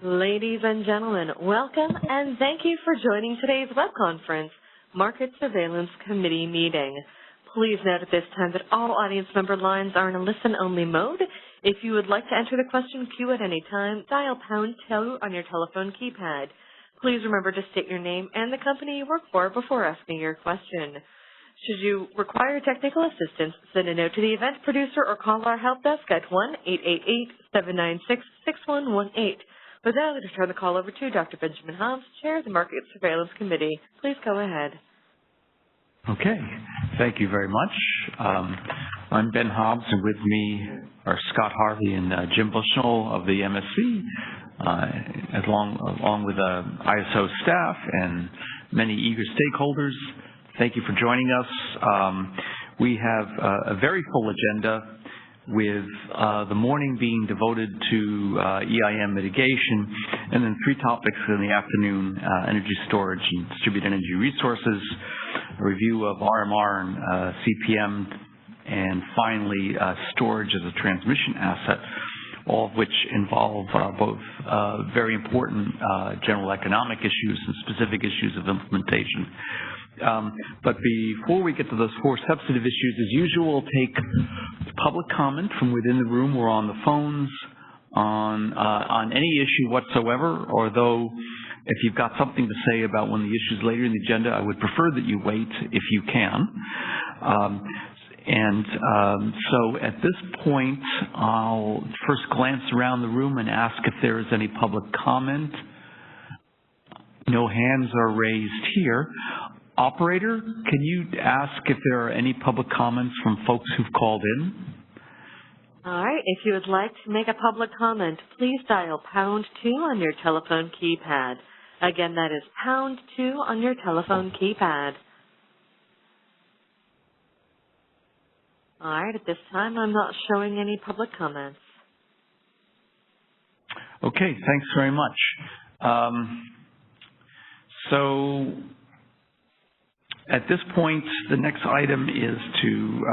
Ladies and gentlemen, welcome and thank you for joining today's web conference, Market Surveillance Committee meeting. Please note at this time that all audience member lines are in a listen-only mode. If you would like to enter the question queue at any time, dial #2 on your telephone keypad. Please remember to state your name and the company you work for before asking your question. Should you require technical assistance, send a note to the event producer or call our help desk at 1-888-796-6118. With that, I'd like to turn the call over to Dr. Benjamin Hobbs, Chair of the Market Surveillance Committee. Please go ahead. Okay. Thank you very much. I'm Ben Hobbs, and with me are Scott Harvey and Jim Bushnell of the MSC, along with ISO staff and many eager stakeholders. Thank you for joining us. We have a very full agenda, with the morning being devoted to EIM mitigation, and then 3 topics in the afternoon: energy storage and distributed energy resources, a review of RMR and CPM, and finally storage as a transmission asset, all of which involve both very important general economic issues and specific issues of implementation. But before we get to those 4 substantive issues, as usual, we'll take public comment from within the room or on the phones on any issue whatsoever, although if you've got something to say about one of the issues later in the agenda, I would prefer that you wait if you can. So at this point, I'll first glance around the room and ask if there is any public comment. No hands are raised here. Operator, can you ask if there are any public comments from folks who've called in? All right. If you would like to make a public comment, please dial #2 on your telephone keypad. Again, that is #2 on your telephone keypad. All right. At this time, I'm not showing any public comments. Okay. Thanks very much. So at this point, the next item is to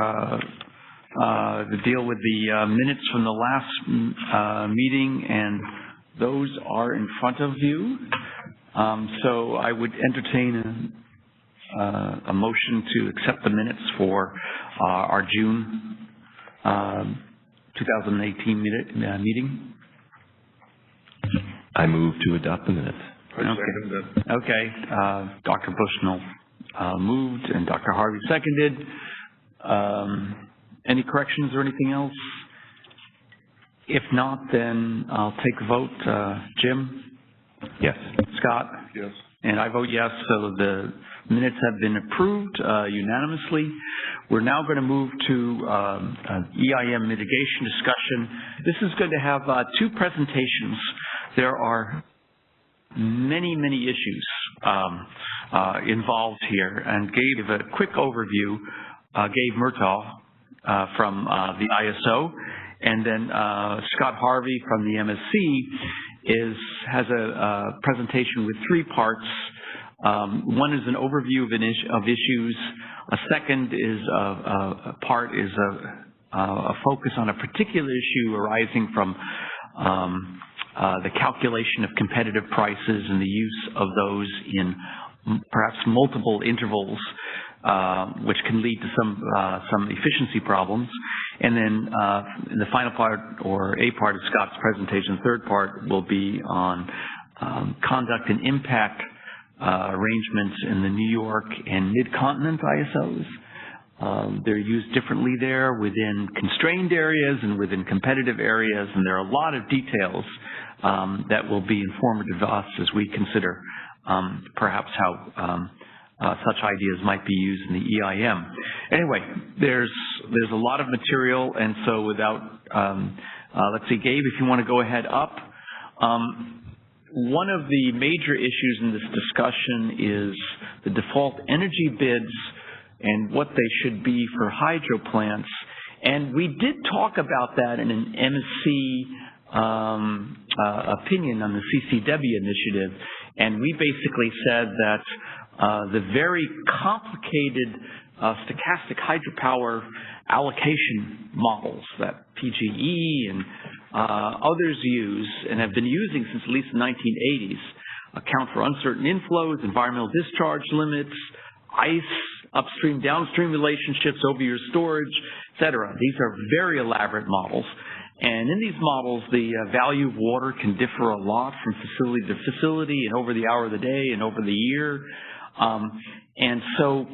deal with the minutes from the last meeting, and those are in front of you. So I would entertain a motion to accept the minutes for our June 2018 meeting. I move to adopt the minutes. Okay. Dr. Bushnell moved and Dr. Harvey seconded. Any corrections or anything else? If not, then I'll take a vote. Jim? Yes. Scott? Yes. And I vote yes, so the minutes have been approved unanimously. We're now going to move to EIM mitigation discussion. This is going to have 2 presentations. There are many issues involved here, and gave a quick overview, Gabe Murtaugh from the ISO, and then Scott Harvey from the MSC has a presentation with 3 parts. One is an overview of issues. A second is a focus on a particular issue arising from the calculation of competitive prices and the use of those in perhaps multiple intervals, which can lead to some efficiency problems. And then in the final part, or a part of Scott's presentation, the third part will be on conduct and impact arrangements in the New York and Mid-Continent ISOs. They're used differently there within constrained areas and within competitive areas, and there are a lot of details that will be informative to us as we consider perhaps how such ideas might be used in the EIM. Anyway, there's a lot of material, and so without, let's see, Gabe, if you want to go ahead up. One of the major issues in this discussion is the default energy bids and what they should be for hydro plants. And we did talk about that in an MSC opinion on the CCW initiative, and we basically said that the very complicated stochastic hydropower allocation models that PGE and others use and have been using since at least the 1980s account for uncertain inflows, environmental discharge limits, ice, upstream, downstream relationships, over-year storage, et cetera. These are very elaborate models. And in these models, the value of water can differ a lot from facility to facility and over the hour of the day and over the year. And so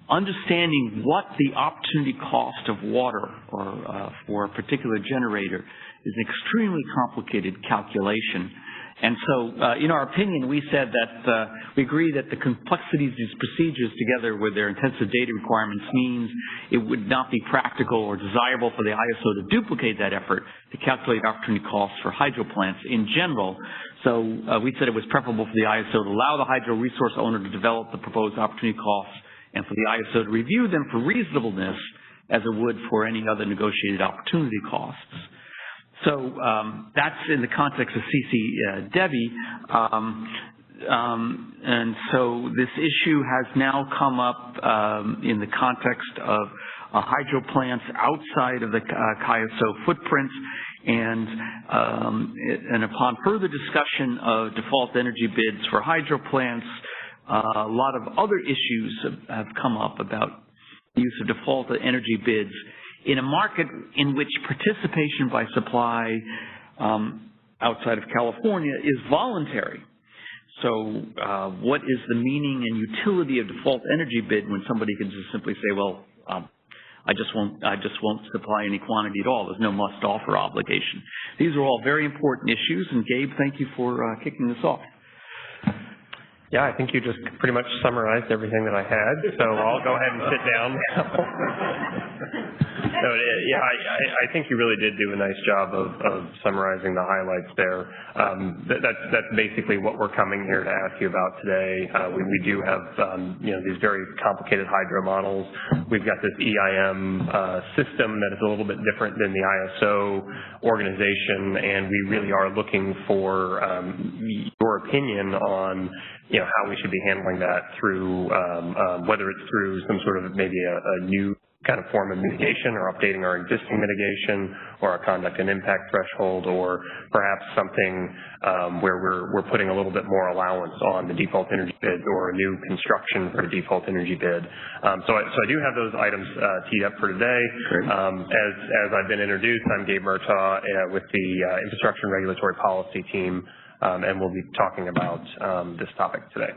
understanding what the opportunity cost of water or for a particular generator is an extremely complicated calculation. And so, in our opinion, we said that we agree that the complexities of these procedures together with their intensive data requirements means it would not be practical or desirable for the ISO to duplicate that effort to calculate opportunity costs for hydro plants in general. So we said it was preferable for the ISO to allow the hydro resource owner to develop the proposed opportunity costs and for the ISO to review them for reasonableness as it would for any other negotiated opportunity costs. So that's in the context of CC-DEVI. And so this issue has now come up in the context of hydro plants outside of the CAISO footprint. And upon further discussion of default energy bids for hydro plants, a lot of other issues have come up about the use of default energy bids in a market in which participation by supply outside of California is voluntary. So what is the meaning and utility of default energy bid when somebody can just simply say, well, I just won't supply any quantity at all. There's no must offer obligation. These are all very important issues, and Gabe, thank you for kicking this off. Yeah, I think you just pretty much summarized everything that I had, so I'll go ahead and sit down now. No, yeah, I think you really did do a nice job of summarizing the highlights there. That's basically what we're coming here to ask you about today. We do have these very complicated hydro models. We've got this EIM system that is a little bit different than the ISO organization, and we really are looking for your opinion on how we should be handling that through whether it's through some sort of maybe a new kind of form of mitigation or updating our existing mitigation or our conduct and impact threshold, or perhaps something where we're putting a little bit more allowance on the default energy bid or a new construction for a default energy bid. So I do have those items teed up for today. As I've been introduced, I'm Gabe Murtaugh with the Infrastructure and Regulatory Policy team, and we'll be talking about this topic today.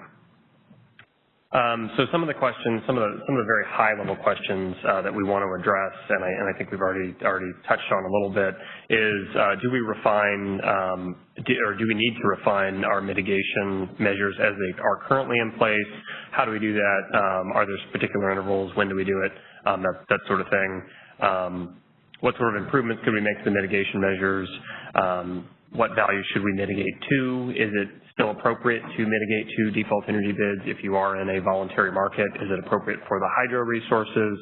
So some of the questions, some of the very high-level questions that we want to address, and I think we've already touched on a little bit, is do we refine or do we need to refine our mitigation measures as they are currently in place? How do we do that? Are there particular intervals? When do we do it? That sort of thing. What sort of improvements could we make to the mitigation measures? What value should we mitigate to? Is it still appropriate to mitigate to default energy bids if you are in a voluntary market? Is it appropriate for the hydro resources?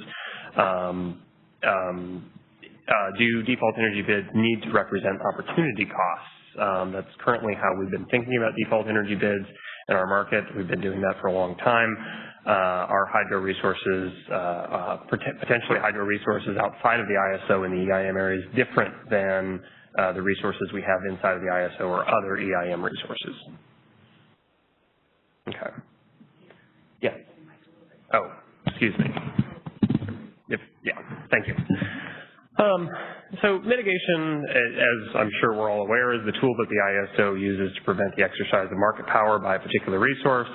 Do default energy bids need to represent opportunity costs? That's currently how we've been thinking about default energy bids in our market. We've been doing that for a long time. Our hydro resources, potentially hydro resources outside of the ISO in the EIM area is different than the resources we have inside of the ISO or other EIM resources. Okay. Yeah. Oh, excuse me. Yeah, thank you. So mitigation, as I'm sure we're all aware, is the tool that the ISO uses to prevent the exercise of market power by a particular resource.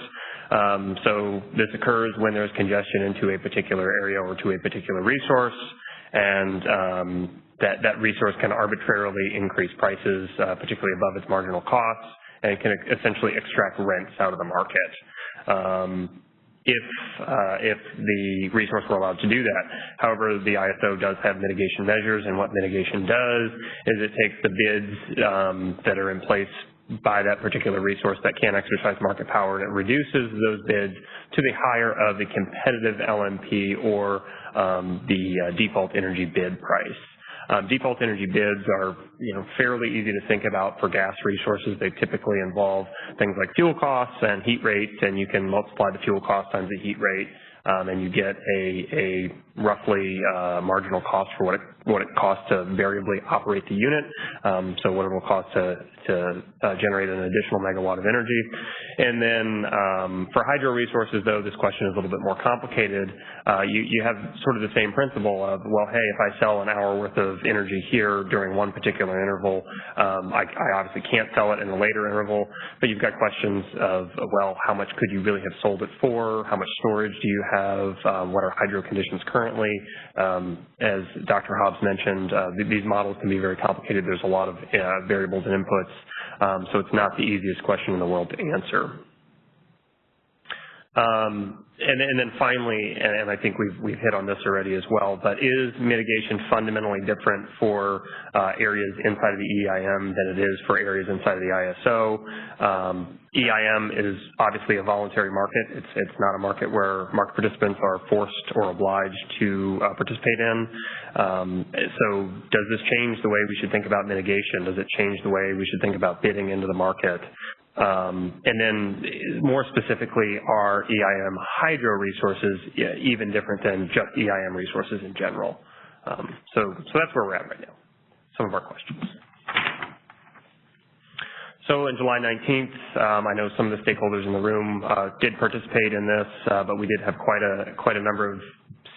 So this occurs when there's congestion into a particular area or to a particular resource, and that resource can arbitrarily increase prices, particularly above its marginal costs, and it can essentially extract rents out of the market. If the resource were allowed to do that. However, the ISO does have mitigation measures, and what mitigation does is it takes the bids that are in place by that particular resource that can exercise market power, and it reduces those bids to the higher of the competitive LMP or the default energy bid price. Default energy bids are, fairly easy to think about for gas resources. They typically involve things like fuel costs and heat rates, and you can multiply the fuel cost times the heat rate and you get a roughly marginal cost for what it costs to variably operate the unit, so what it will cost to generate an additional megawatt of energy. And then for hydro resources, though, this question is a little bit more complicated. You have sort of the same principle of, well, hey, if I sell an hour worth of energy here during one particular interval, I obviously can't sell it in a later interval, but you've got questions of, well, how much could you really have sold it for? How much storage do you have? What are hydro conditions currently? As Dr. Hobbs mentioned, these models can be very complicated. There's a lot of variables and inputs, so it's not the easiest question in the world to answer. And then finally, and I think we've hit on this already as well, but is mitigation fundamentally different for areas inside of the EIM than it is for areas inside of the ISO? EIM is obviously a voluntary market. It's not a market where market participants are forced or obliged to participate in. So does this change the way we should think about mitigation? Does it change the way we should think about bidding into the market? And then more specifically, are EIM hydro resources even different than just EIM resources in general? So that's where we're at right now, some of our questions. So on July 19th, I know some of the stakeholders in the room did participate in this, but we did have quite a number of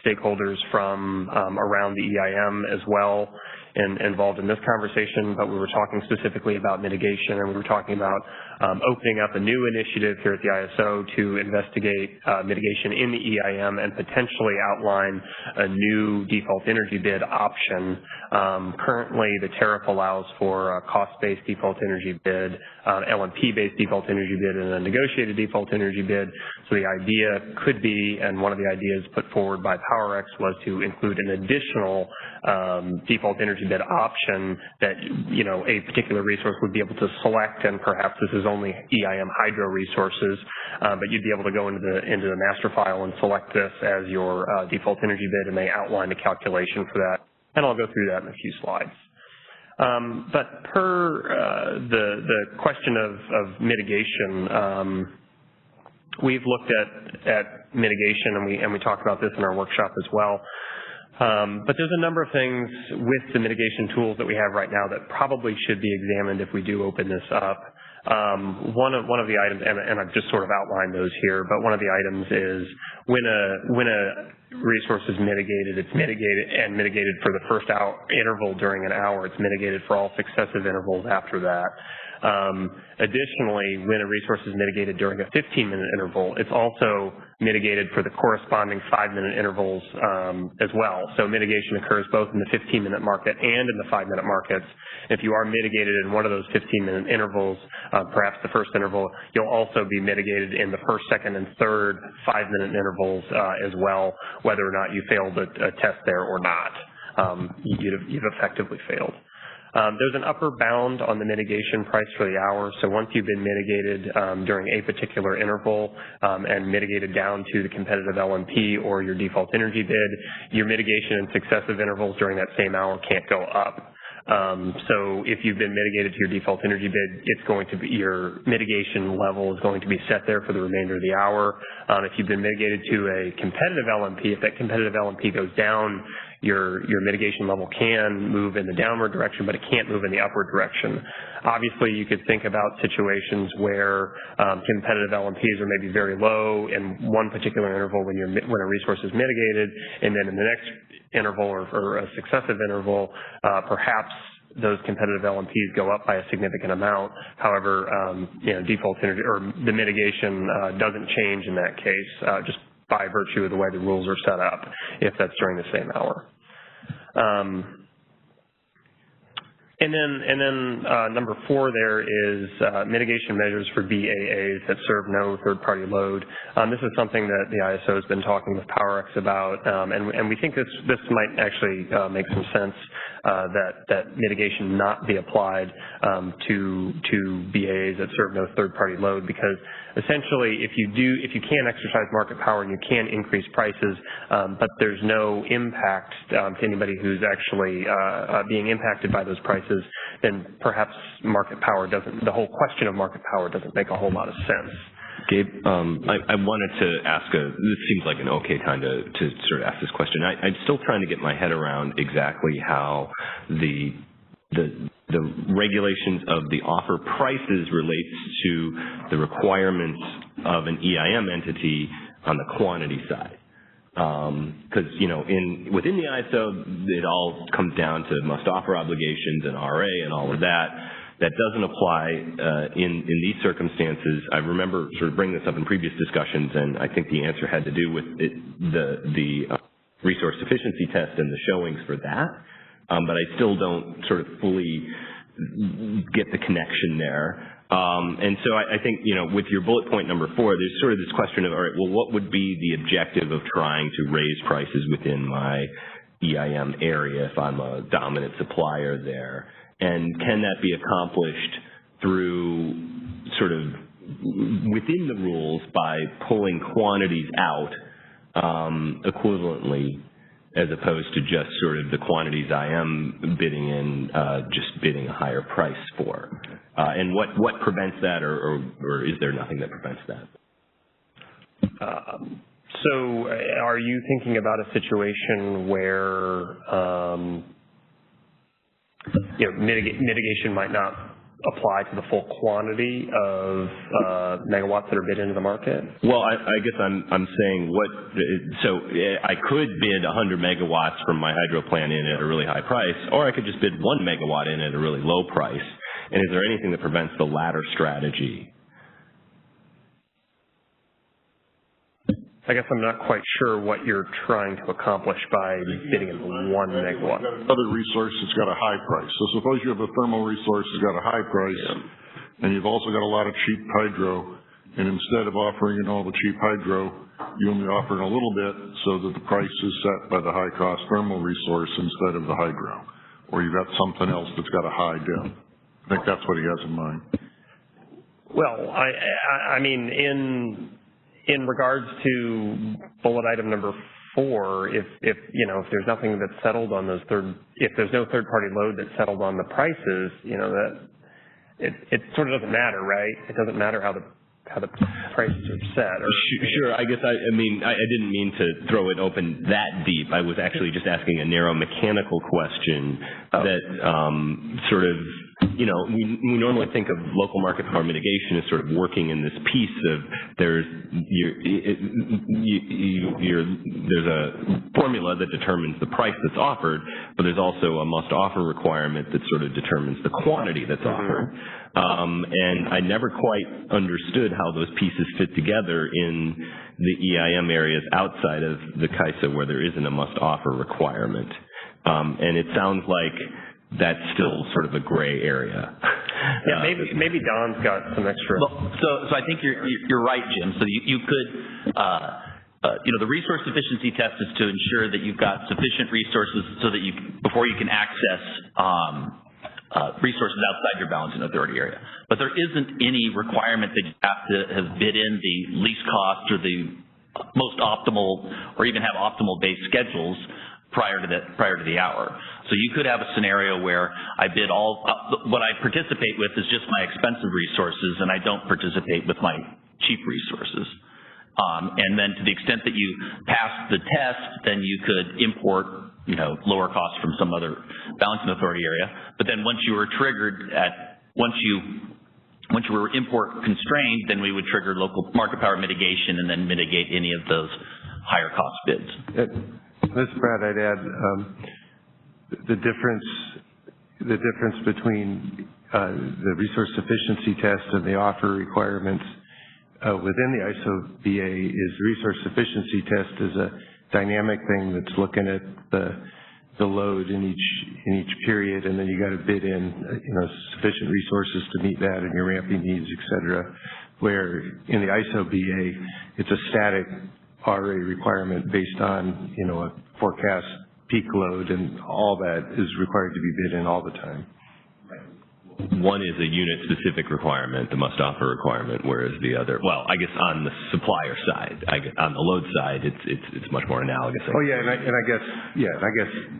stakeholders from around the EIM as well involved in this conversation, but we were talking specifically about mitigation, and we were talking about opening up a new initiative here at the ISO to investigate mitigation in the EIM and potentially outline a new default energy bid option. Currently, the tariff allows for a cost-based default energy bid, LMP-based default energy bid, and a negotiated default energy bid. So the idea could be, and one of the ideas put forward by PowerX was to include an additional default energy bid option that, you know, a particular resource would be able to select, and perhaps this is only EIM hydro resources, but you'd be able to go into the master file and select this as your default energy bid, and they outline the calculation for that. And I'll go through that in a few slides. But per the question of mitigation, we've looked at mitigation, and we talked about this in our workshop as well. But there's a number of things with the mitigation tools that we have right now that probably should be examined if we do open this up. One of the items, and I've just sort of outlined those here, but one of the items is when a resource is mitigated, it's mitigated for the first interval during an hour. It's mitigated for all successive intervals after that. Additionally, when a resource is mitigated during a 15-minute interval, it's also mitigated for the corresponding 5-minute intervals as well. So mitigation occurs both in the 15-minute market and in the 5-minute markets. If you are mitigated in one of those 15-minute intervals, perhaps the first interval, you'll also be mitigated in the first, second, and third 5-minute intervals as well, whether or not you failed a test there or not. You've effectively failed. There's an upper bound on the mitigation price for the hour. So once you've been mitigated during a particular interval and mitigated down to the competitive LMP or your default energy bid, your mitigation in successive intervals during that same hour can't go up. So if you've been mitigated to your default energy bid, it's going to be, your mitigation level is going to be set there for the remainder of the hour. If you've been mitigated to a competitive LMP, if that competitive LMP goes down, your mitigation level can move in the downward direction, but it can't move in the upward direction. Obviously, you could think about situations where competitive LMPs are maybe very low in one particular interval when a resource is mitigated, and then in the next interval or a successive interval, perhaps those competitive LMPs go up by a significant amount. However, default energy or the mitigation doesn't change in that case, just by virtue of the way the rules are set up, if that's during the same hour. And then number 4 there is mitigation measures for BAAs that serve no third-party load. This is something that the ISO has been talking with PowerX about, and we think this might actually make some sense that mitigation not be applied to BAAs that serve no third-party load, because essentially if you can exercise market power and you can increase prices, but there's no impact to anybody who's actually being impacted by those prices, then perhaps market power the whole question of market power doesn't make a whole lot of sense. Gabe, I wanted to ask this seems like an okay time to sort of ask this question. I'm still trying to get my head around exactly how the regulations of the offer prices relates to the requirements of an EIM entity on the quantity side. Because, within the ISO, it all comes down to must offer obligations and RA and all of that. That doesn't apply in these circumstances. I remember sort of bringing this up in previous discussions, and I think the answer had to do with the resource sufficiency test and the showings for that. But I still don't sort of fully get the connection there. And so I think, with your bullet point number 4, there's sort of this question of, all right, well, what would be the objective of trying to raise prices within my EIM area if I'm a dominant supplier there? And can that be accomplished through sort of within the rules by pulling quantities out equivalently, as opposed to just sort of the quantities I am bidding in, just bidding a higher price for? And what prevents that, or is there nothing that prevents that? So are you thinking about a situation where mitigation might not apply to the full quantity of megawatts that are bid into the market? Well, I guess I'm saying so I could bid 100 megawatts from my hydro plant in at a really high price, or I could just bid 1 megawatt in at a really low price. And is there anything that prevents the latter strategy? I guess I'm not quite sure what you're trying to accomplish by bidding in 1 megawatt. Another resource that's got a high price. So suppose you have a thermal resource that's got a high price, and you've also got a lot of cheap hydro, and instead of offering in all the cheap hydro, you only offer in a little bit so that the price is set by the high-cost thermal resource instead of the hydro. Or you've got something else that's got a high diff. I think that's what he has in mind. Well, I mean, in regards to bullet item number 4, if there's nothing that's settled on those if there's no third-party load that's settled on the prices, that it sort of doesn't matter, right? It doesn't matter how the prices are set. Sure. I guess I didn't mean to throw it open that deep. I was actually just asking a narrow mechanical question that sort of, we normally think of local market power mitigation as sort of working in this piece of there's a formula that determines the price that's offered, but there's also a must offer requirement that sort of determines the quantity that's offered. And I never quite understood how those pieces fit together in the EIM areas outside of the CAISO where there isn't a must offer requirement. And it sounds like that's still sort of a gray area. Yeah, maybe Don's got some extra. Well, so I think you're right, Jim. So you could, the resource efficiency test is to ensure that you've got sufficient resources so that before you can access resources outside your balancing authority area. But there isn't any requirement that you have to have bid in the least cost or the most optimal, or even have optimal base schedules prior to the hour. So you could have a scenario where I bid what I participate with is just my expensive resources, and I don't participate with my cheap resources. And then to the extent that you pass the test, then you could import, lower costs from some other balancing authority area. But then once you were triggered once you were import constrained, then we would trigger local market power mitigation and then mitigate any of those higher cost bids. This is Brad. I'd add the difference between the resource sufficiency test and the offer requirements within the ISO BA is the resource sufficiency test is a dynamic thing that's looking at the load in each period, and then you got to bid in sufficient resources to meet that and your ramping needs, et cetera. Where in the ISO BA, it's a static RA requirement based on a forecast peak load, and all that is required to be bid in all the time. One is a unit-specific requirement, the must-offer requirement, whereas the other, well, I guess on the supplier side, on the load side, it's much more analogous. Oh yeah, and I guess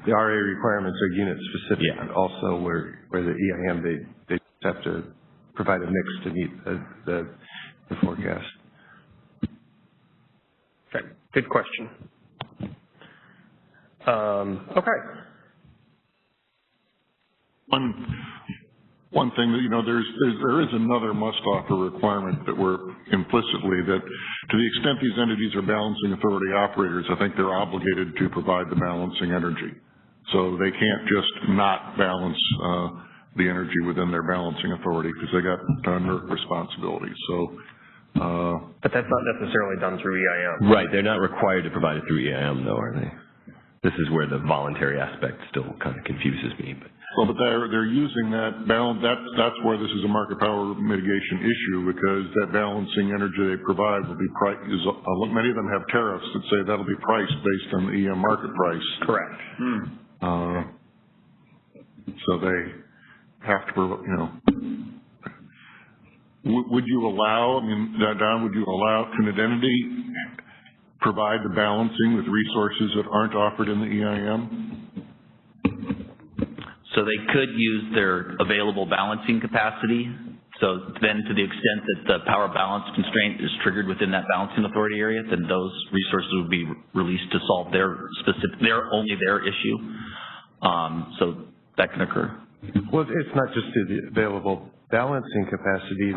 the RA requirements are unit-specific. Yeah. Also, where the EIM they have to provide a mix to meet the forecast. Okay, good question. Okay. One thing that, there is another must-offer requirement that we're implicitly that to the extent these entities are balancing authority operators, I think they're obligated to provide the balancing energy. So they can't just not balance the energy within their balancing authority because they got NERC responsibilities. So, but that's not necessarily done through EIM. Right. They're not required to provide it through EIM, though, are they? This is where the voluntary aspect still kind of confuses me. But they're using that balance. That's where this is a market power mitigation issue because that balancing energy they provide will be priced. Many of them have tariffs that say that'll be priced based on the EM market price. Correct. So they have to, would you allow? Don, would you allow? Can an entity provide the balancing with resources that aren't offered in the EIM? So they could use their available balancing capacity. So then to the extent that the power balance constraint is triggered within that balancing authority area, then those resources would be released to solve their issue. So that can occur. Well, it's not just the available balancing capacity.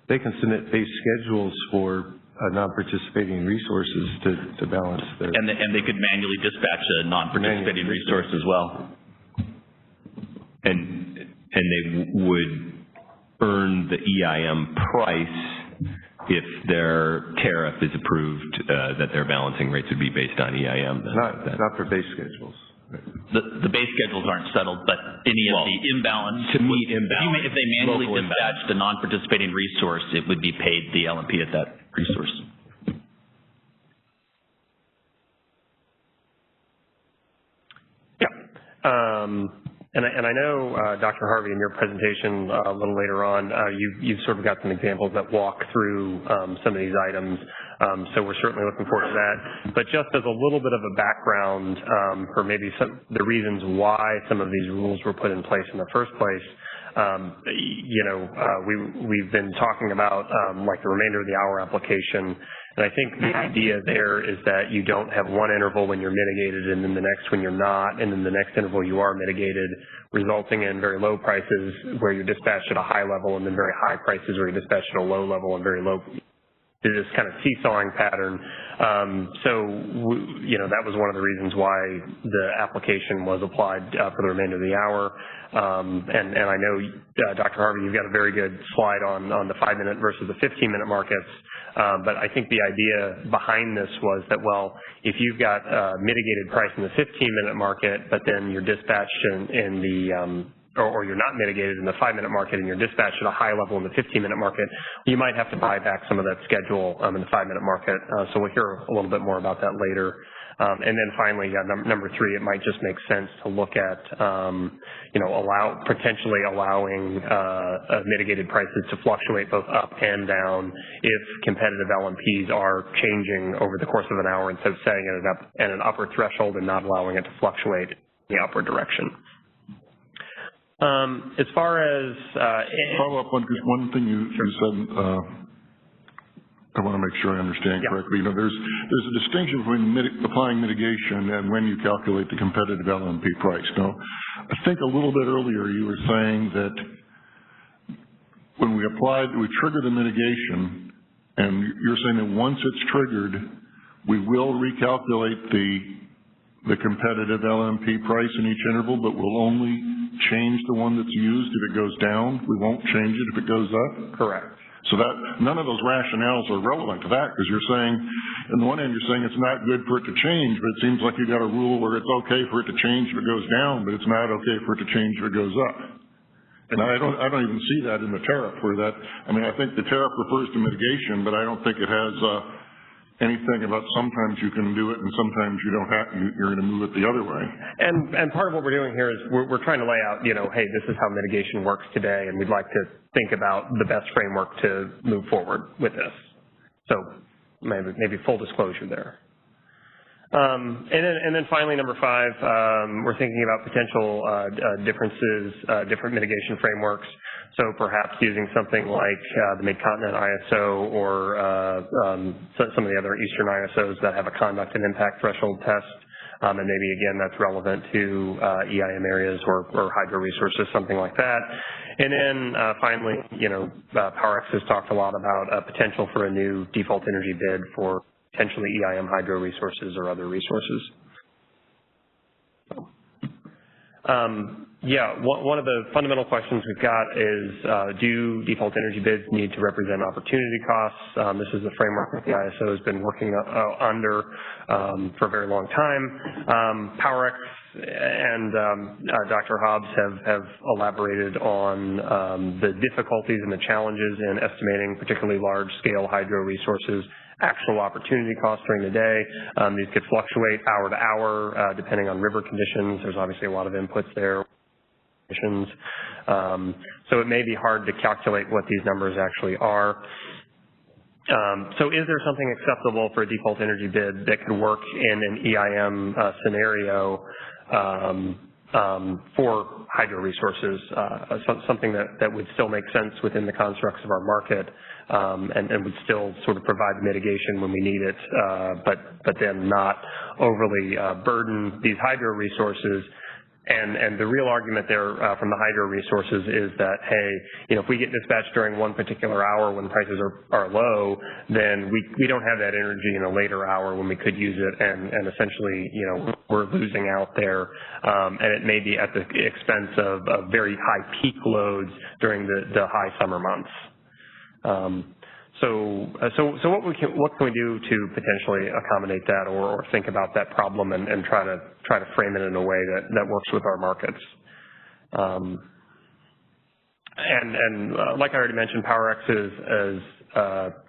They can submit base schedules for non-participating resources to balance their... And they could manually dispatch a non-participating resource as well. And they would earn the EIM price if their tariff is approved that their balancing rates would be based on EIM. Not for base schedules. The base schedules aren't settled, but any of the imbalance... To meet imbalance. If they manually dispatched a non-participating resource, it would be paid the LMP at that resource. Yeah. And I know, Dr. Harvey, in your presentation a little later on, you've sort of got some examples that walk through some of these items. So we're certainly looking forward to that. But just as a little bit of a background for maybe the reasons why some of these rules were put in place in the first place, we've been talking about like the remainder of the hour application. And I think the idea there is that you don't have one interval when you're mitigated and then the next when you're not, and then the next interval you are mitigated, resulting in very low prices where you're dispatched at a high level and then very high prices where you're dispatched at a low level and very low. This kind of seesawing pattern. That was one of the reasons why the application was applied for the remainder of the hour. And I know, Dr. Harvey, you've got a very good slide on the 5-minute versus the 15-minute markets. But I think the idea behind this was that, well, if you've got mitigated price in the 15-minute market, but then you're dispatched in the or you're not mitigated in the 5-minute market and you're dispatched at a high level in the 15-minute market, you might have to buy back some of that schedule in the 5-minute market. So we'll hear a little bit more about that later. And then finally, number 3, it might just make sense to look at, potentially allowing mitigated prices to fluctuate both up and down if competitive LMPs are changing over the course of an hour instead of setting it at an upper threshold and not allowing it to fluctuate in the upward direction. As far as follow up on just one thing you said, I want to make sure I understand correctly. There's a distinction between applying mitigation and when you calculate the competitive LMP price. Now, I think a little bit earlier you were saying that when we trigger the mitigation, and you're saying that once it's triggered, we will recalculate the competitive LMP price in each interval, but we'll only change the one that's used if it goes down. We won't change it if it goes up? Correct. So that none of those rationales are relevant to that because you're saying, on the one hand, you're saying it's not good for it to change, but it seems like you've got a rule where it's okay for it to change if it goes down, but it's not okay for it to change if it goes up. And I don't even see that in the tariff where that, I think the tariff refers to mitigation, but I don't think it has anything about sometimes you can do it and sometimes you don't have, you're going to move it the other way. And part of what we're doing here is we're trying to lay out, hey, this is how mitigation works today, and we'd like to think about the best framework to move forward with this. So maybe full disclosure there. And then finally, number 5, we're thinking about potential differences, different mitigation frameworks. So perhaps using something like the Mid-Continent ISO or some of the other Eastern ISOs that have a conduct and impact threshold test. And maybe, again, that's relevant to EIM areas or hydro resources, something like that. And then finally, PowerX has talked a lot about potential for a new default energy bid for potentially EIM hydro resources or other resources. One of the fundamental questions we've got is, do default energy bids need to represent opportunity costs? This is the framework that the ISO has been working under for a very long time. PowerX and Dr. Hobbs have elaborated on the difficulties and the challenges in estimating particularly large-scale hydro resources actual opportunity costs during the day. These could fluctuate hour to hour depending on river conditions. There's obviously a lot of inputs there. So it may be hard to calculate what these numbers actually are. So is there something acceptable for a default energy bid that could work in an EIM scenario for hydro resources, something that would still make sense within the constructs of our market and would still sort of provide mitigation when we need it, but then not overly burden these hydro resources. And the real argument there from the hydro resources is that, hey, if we get dispatched during one particular hour when prices are low, then we don't have that energy in a later hour when we could use it, and essentially, we're losing out there, and it may be at the expense of very high peak loads during the high summer months. So what can we do to potentially accommodate that or think about that problem and try to frame it in a way that works with our markets? And like I already mentioned, PowerX has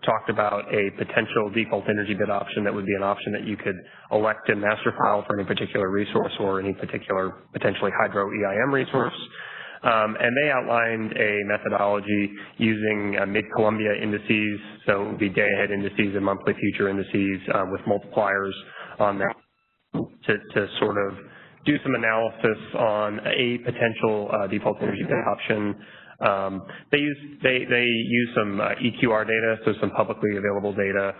talked about a potential default energy bid option that would be an option that you could elect in master file for any particular resource or any particular potentially hydro EIM resource. And they outlined a methodology using mid-Columbia indices, so it would be day-ahead indices and monthly future indices with multipliers on that to sort of do some analysis on a potential default energy bid option. They use some EQR data, so some publicly available data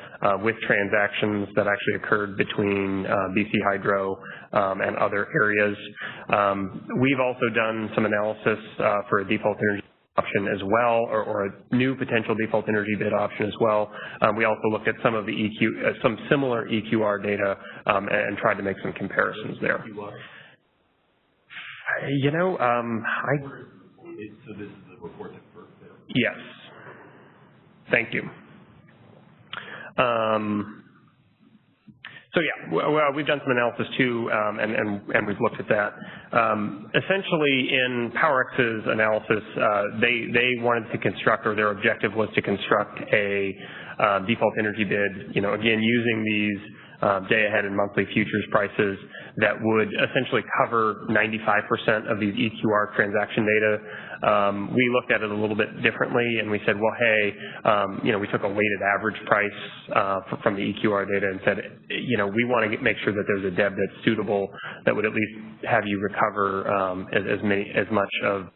with transactions that actually occurred between BC Hydro and other areas. We've also done some analysis for a default energy option as well, or a new potential default energy bid option as well. We also looked at some of the some similar EQR data and tried to make some comparisons there. So this is the report that FERC did? Yes. Thank you. So yeah, well, we've done some analysis too, and we've looked at that. Essentially, in PowerX's analysis, they wanted to construct, or their objective was to construct a default energy bid. Again, using these day-ahead and monthly futures prices that would essentially cover 95% of these EQR transaction data. We looked at it a little bit differently, and we said, well, hey, we took a weighted average price from the EQR data and said, we want to make sure that there's a DEB that's suitable that would at least have you recover as much of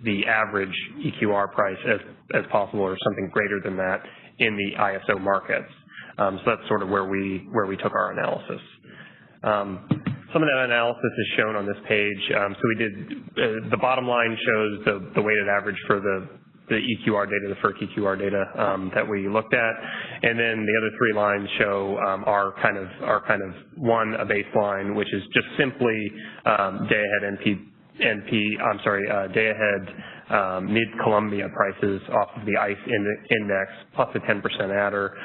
the average EQR price as possible, or something greater than that in the ISO markets. So that's sort of where we took our analysis. Some of that analysis is shown on this page. So we did, the bottom line shows the weighted average for the EQR data, the FERC EQR data that we looked at, and then the other 3 lines show our kind of a baseline, which is just simply day-ahead day-ahead mid-Columbia prices off of the ICE index plus a 10% adder.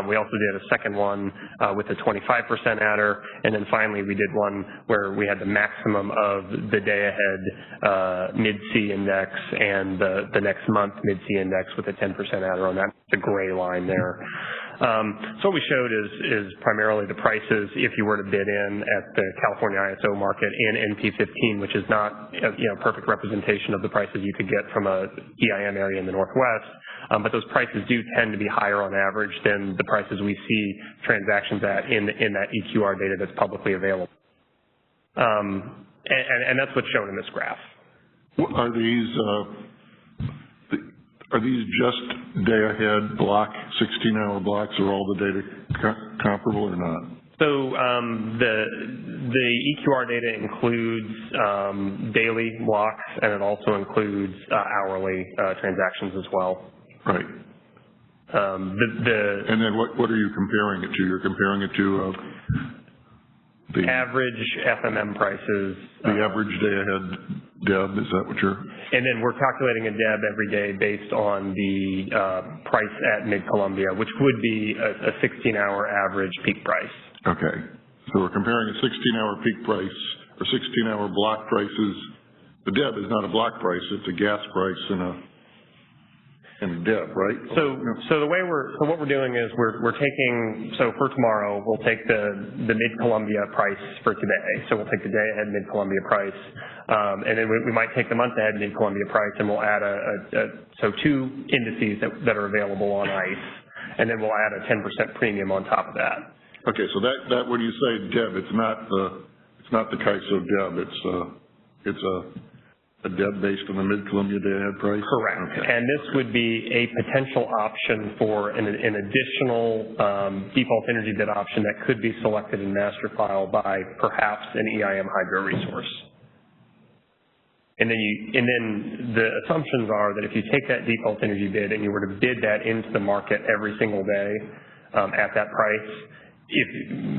We also did a second one with a 25% adder, and then finally we did one where we had the maximum of the day-ahead mid-C index and the next month mid-C index with a 10% adder on that, the gray line there. So what we showed is primarily the prices if you were to bid in at the California ISO market in NP15, which is not perfect representation of the prices you could get from a EIM area in the Northwest, but those prices do tend to be higher on average than the prices we see transactions at in that EQR data that's publicly available. And that's what's shown in this graph. Are these just day-ahead block, 16-hour blocks, or all the data comparable or not? So the EQR data includes daily blocks, and it also includes hourly transactions as well. Right. And then what are you comparing it to? You're comparing it to the average FMM prices. The average day-ahead DEB, is that what you're? And then we're calculating a DEB every day based on the price at Mid-Columbia, which would be a 16-hour average peak price. Okay. So we're comparing a 16-hour peak price or 16-hour block prices. The DEB is not a block price; it's a gas price and a DEB, right? So what we're doing is we're taking, so for tomorrow we'll take the Mid-Columbia price for today. So we'll take the day ahead Mid-Columbia price, and then we might take the month ahead Mid-Columbia price, and we'll add so two indices that are available on ICE, and then we'll add a 10% premium on top of that. Okay, so that when you say DEB, it's not the CAISO DEB. It's a DEB based on the Mid-Columbia day-ahead price? Correct. Okay. And this would be a potential option for an additional default energy bid option that could be selected in master file by perhaps an EIM hydro resource. And then the assumptions are that if you take that default energy bid and you were to bid that into the market every single day at that price, if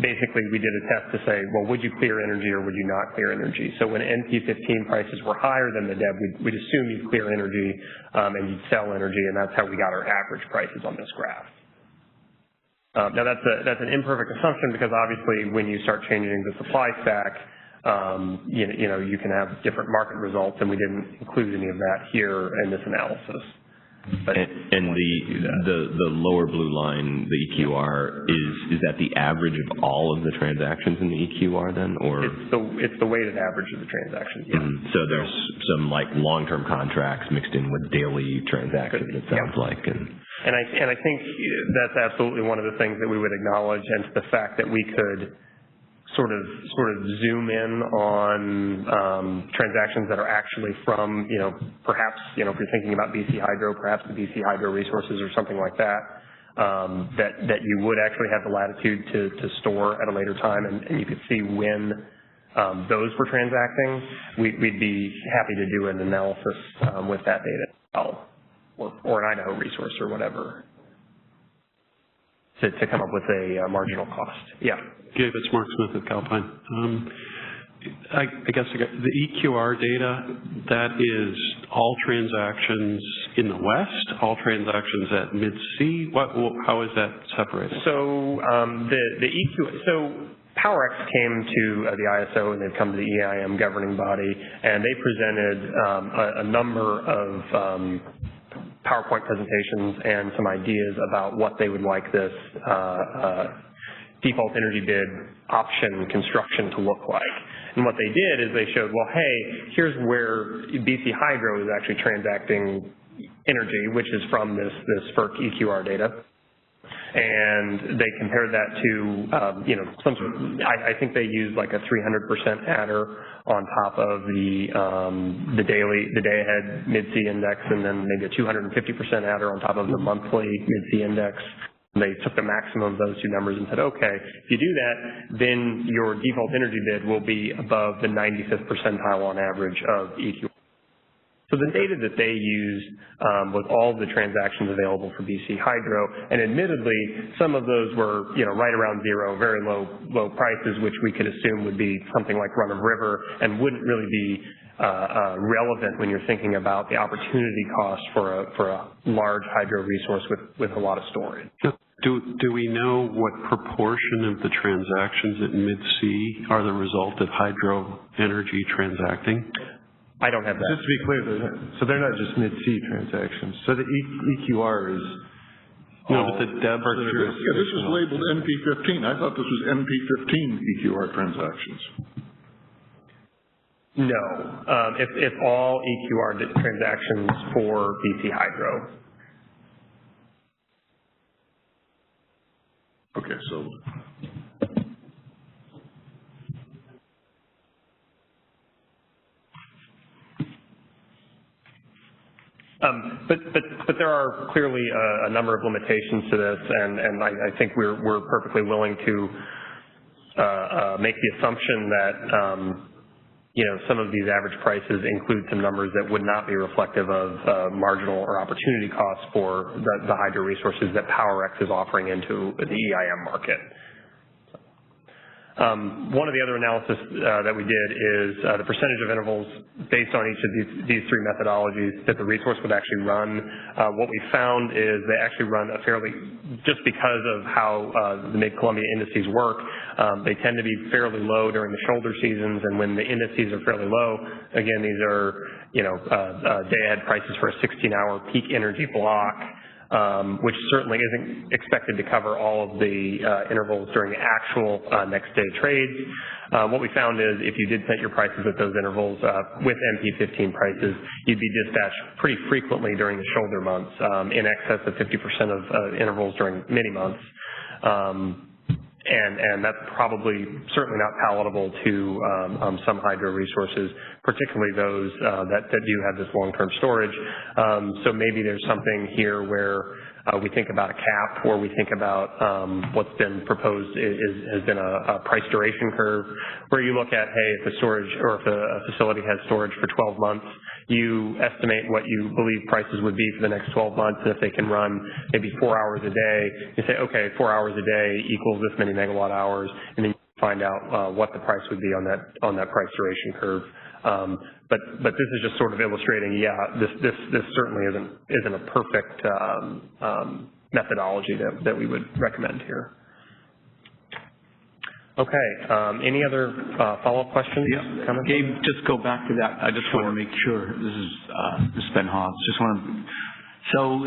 basically we did a test to say, well, would you clear energy or would you not clear energy? So when NP15 prices were higher than the DEB, we'd assume you'd clear energy and you'd sell energy, and that's how we got our average prices on this graph. Now that's an imperfect assumption because obviously when you start changing the supply stack, you can have different market results, and we didn't include any of that here in this analysis. But and the lower blue line, the EQR, is that the average of all of the transactions in the EQR then, or it's the weighted average of the transactions? Yeah. Mm-hmm. So there's some like long-term contracts mixed in with daily transactions. It sounds like, and I think that's absolutely one of the things that we would acknowledge, and the fact that we could sort of zoom in on transactions that are actually from, perhaps, if you're thinking about BC Hydro, perhaps the BC Hydro resources or something like that, that you would actually have the latitude to store at a later time, and you could see when those were transacting. We'd be happy to do an analysis with that data as well, or an Idaho resource or whatever, to come up with a marginal cost. Yeah. Gabe, it's Mark Smith at Calpine. I guess the EQR data, that is all transactions in the West, all transactions at Mid-C. How is that separated? So so PowerX came to the ISO, and they've come to the EIM governing body, and they presented a number of PowerPoint presentations and some ideas about what they would like this default energy bid option construction to look like. And what they did is they showed, well, hey, here's where BC Hydro is actually transacting energy, which is from this FERC EQR data. And they compared that to, I think they used like a 300% adder on top of the day ahead mid-C index, and then maybe a 250% adder on top of the monthly mid-C index. They took the maximum of those two numbers and said, okay, if you do that, then your default energy bid will be above the 95th percentile on average of EQR. So the data that they used was all of the transactions available for BC Hydro, and admittedly, some of those were, right around zero, very low prices, which we could assume would be something like run of river and wouldn't really be relevant when you're thinking about the opportunity cost for a large hydro resource with a lot of storage. Do we know what proportion of the transactions at Mid-C are the result of hydro energy transacting? I don't have that. Just to be clear, they're not just Mid-C transactions. So the EQR is no, but the DEB. Yeah, this is labeled NP15. I thought this was NP15 EQR transactions. No, it's all EQR transactions for BC Hydro. Okay, so but there are clearly a number of limitations to this, and I think we're perfectly willing to make the assumption that some of these average prices include some numbers that would not be reflective of marginal or opportunity costs for the hydro resources that PowerX is offering into the EIM market. One of the other analysis that we did is the percentage of intervals based on each of these three methodologies that the resource would actually run. What we found is they actually run a fairly, just because of how the Mid-Columbia indices work, they tend to be fairly low during the shoulder seasons, and when the indices are fairly low, again, these are day-ahead prices for a 16-hour peak energy block. Which certainly isn't expected to cover all of the intervals during the actual next day trades. What we found is if you did set your prices at those intervals with MP15 prices, you'd be dispatched pretty frequently during the shoulder months, in excess of 50% of intervals during mini months. And that's probably certainly not palatable to some hydro resources, particularly those that do have this long-term storage. So maybe there's something here where we think about a cap, or we think about what's been proposed has been a price duration curve, where you look at, hey, if a storage or if a facility has storage for 12 months, you estimate what you believe prices would be for the next 12 months, and if they can run maybe 4 hours a day, you say, okay, 4 hours a day equals this many megawatt hours, and then you find out what the price would be on that price duration curve. But this is just sort of illustrating, this certainly isn't a perfect methodology that we would recommend here. Okay. Any other follow-up questions? Yeah. Gabe, just go back to that. I just want to make sure. This is Ben Hobbs. Just want to. So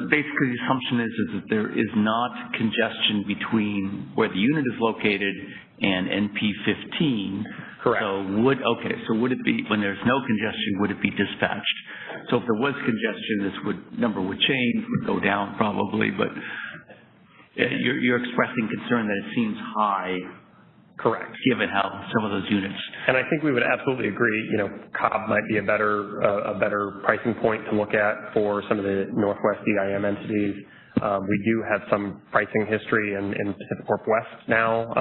basically, the assumption is that there is not congestion between where the unit is located and NP15. Correct. So would it be, when there's no congestion, would it be dispatched? So if there was congestion, this number would change, would go down probably, but you're expressing concern that it seems high. Correct. Given how some of those units. And I think we would absolutely agree, Cobb might be a better pricing point to look at for some of the Northwest EIM entities. We do have some pricing history in Pacific Northwest now.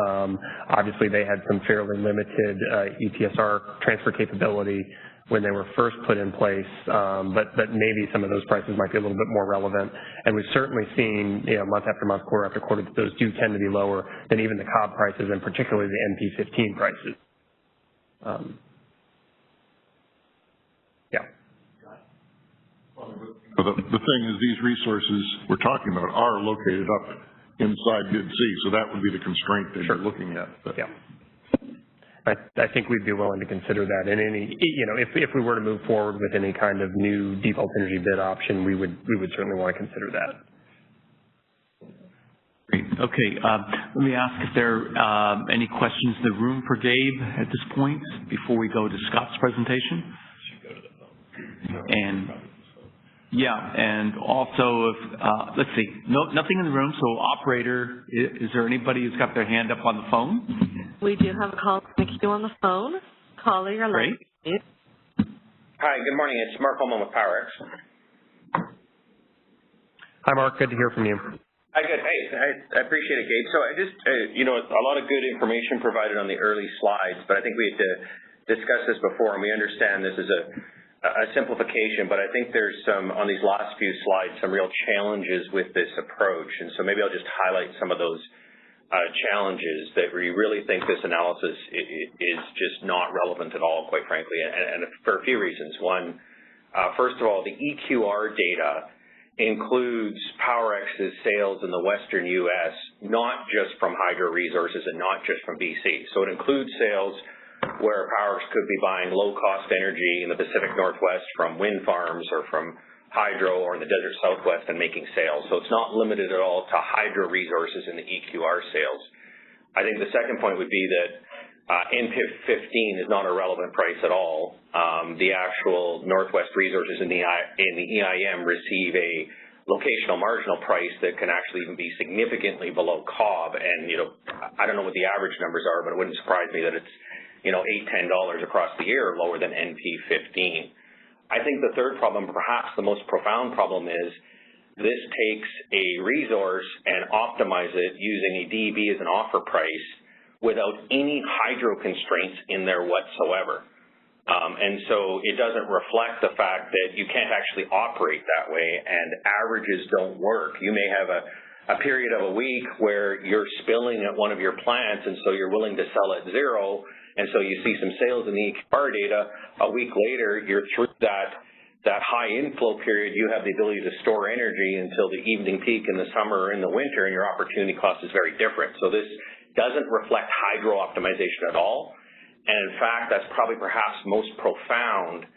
Obviously, they had some fairly limited ETSR transfer capability when they were first put in place, but maybe some of those prices might be a little bit more relevant. And we've certainly seen, month after month, quarter after quarter, that those do tend to be lower than even the Cobb prices, and particularly the NP15 prices. But the thing is, these resources we're talking about are located up inside mid-sea, so that would be the constraint that you're looking at. But. Yeah. I think we'd be willing to consider that. And if we were to move forward with any kind of new default energy bid option, we would certainly want to consider that. Great. Okay. Let me ask if there are any questions in the room for Gabe at this point before we go to Scott's presentation. Should go to the phone. And also, let's see, nothing in the room. So, operator, is there anybody who's got their hand up on the phone? We do have a call to queue on the phone. Caller, your line. Great. Hi, good morning. It's Mark Holman with PowerX. Hi, Mark. Good to hear from you. Hi, good. Hey, I appreciate it, Gabe. So I just, a lot of good information provided on the early slides, but I think we had to discuss this before, and we understand this is a simplification, but I think there's on these last few slides, some real challenges with this approach. And so maybe I'll just highlight some of those challenges that we really think this analysis is just not relevant at all, quite frankly, and for a few reasons. One, first of all, the EQR data includes PowerX's sales in the western U.S., not just from hydro resources and not just from BC. So it includes sales where PowerX could be buying low-cost energy in the Pacific Northwest from wind farms or from hydro or in the desert Southwest and making sales. So it's not limited at all to hydro resources in the EQR sales. I think the second point would be that NP15 is not a relevant price at all. The actual Northwest resources in the EIM receive a locational marginal price that can actually even be significantly below COB. And, I don't know what the average numbers are, but it wouldn't surprise me that it's, $8, $10 across the year lower than NP15. I think the third problem, perhaps the most profound problem, is this takes a resource and optimize it using a DEB as an offer price without any hydro constraints in there whatsoever. And so it doesn't reflect the fact that you can't actually operate that way, and averages don't work. You may have a period of a week where you're spilling at one of your plants, and so you're willing to sell at zero, and so you see some sales in the EQR data. A week later, you're through that high inflow period. You have the ability to store energy until the evening peak in the summer or in the winter, and your opportunity cost is very different. So this doesn't reflect hydro optimization at all. And in fact, that's probably perhaps most profound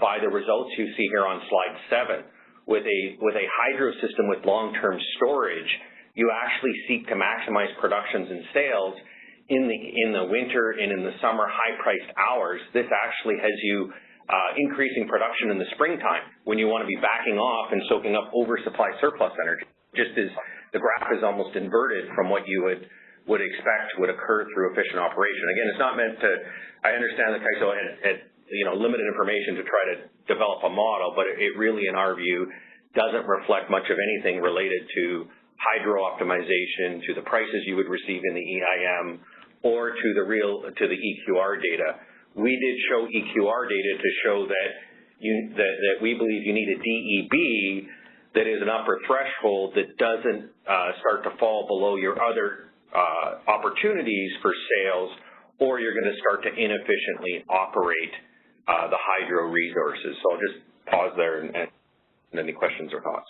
by the results you see here on slide 7. With a hydro system with long-term storage, you actually seek to maximize productions and sales in the winter and in the summer high-priced hours. This actually has you increasing production in the springtime when you want to be backing off and soaking up oversupply surplus energy. Just as the graph is almost inverted from what you would expect would occur through efficient operation. Again, it's not meant to, I understand that CAISO had limited information to try to develop a model, but it really, in our view, doesn't reflect much of anything related to hydro optimization, to the prices you would receive in the EIM, or to the EQR data. We did show EQR data to show that we believe you need a DEB that is an upper threshold that doesn't start to fall below your other opportunities for sales, or you're going to start to inefficiently operate the hydro resources. So I'll just pause there and any questions or thoughts.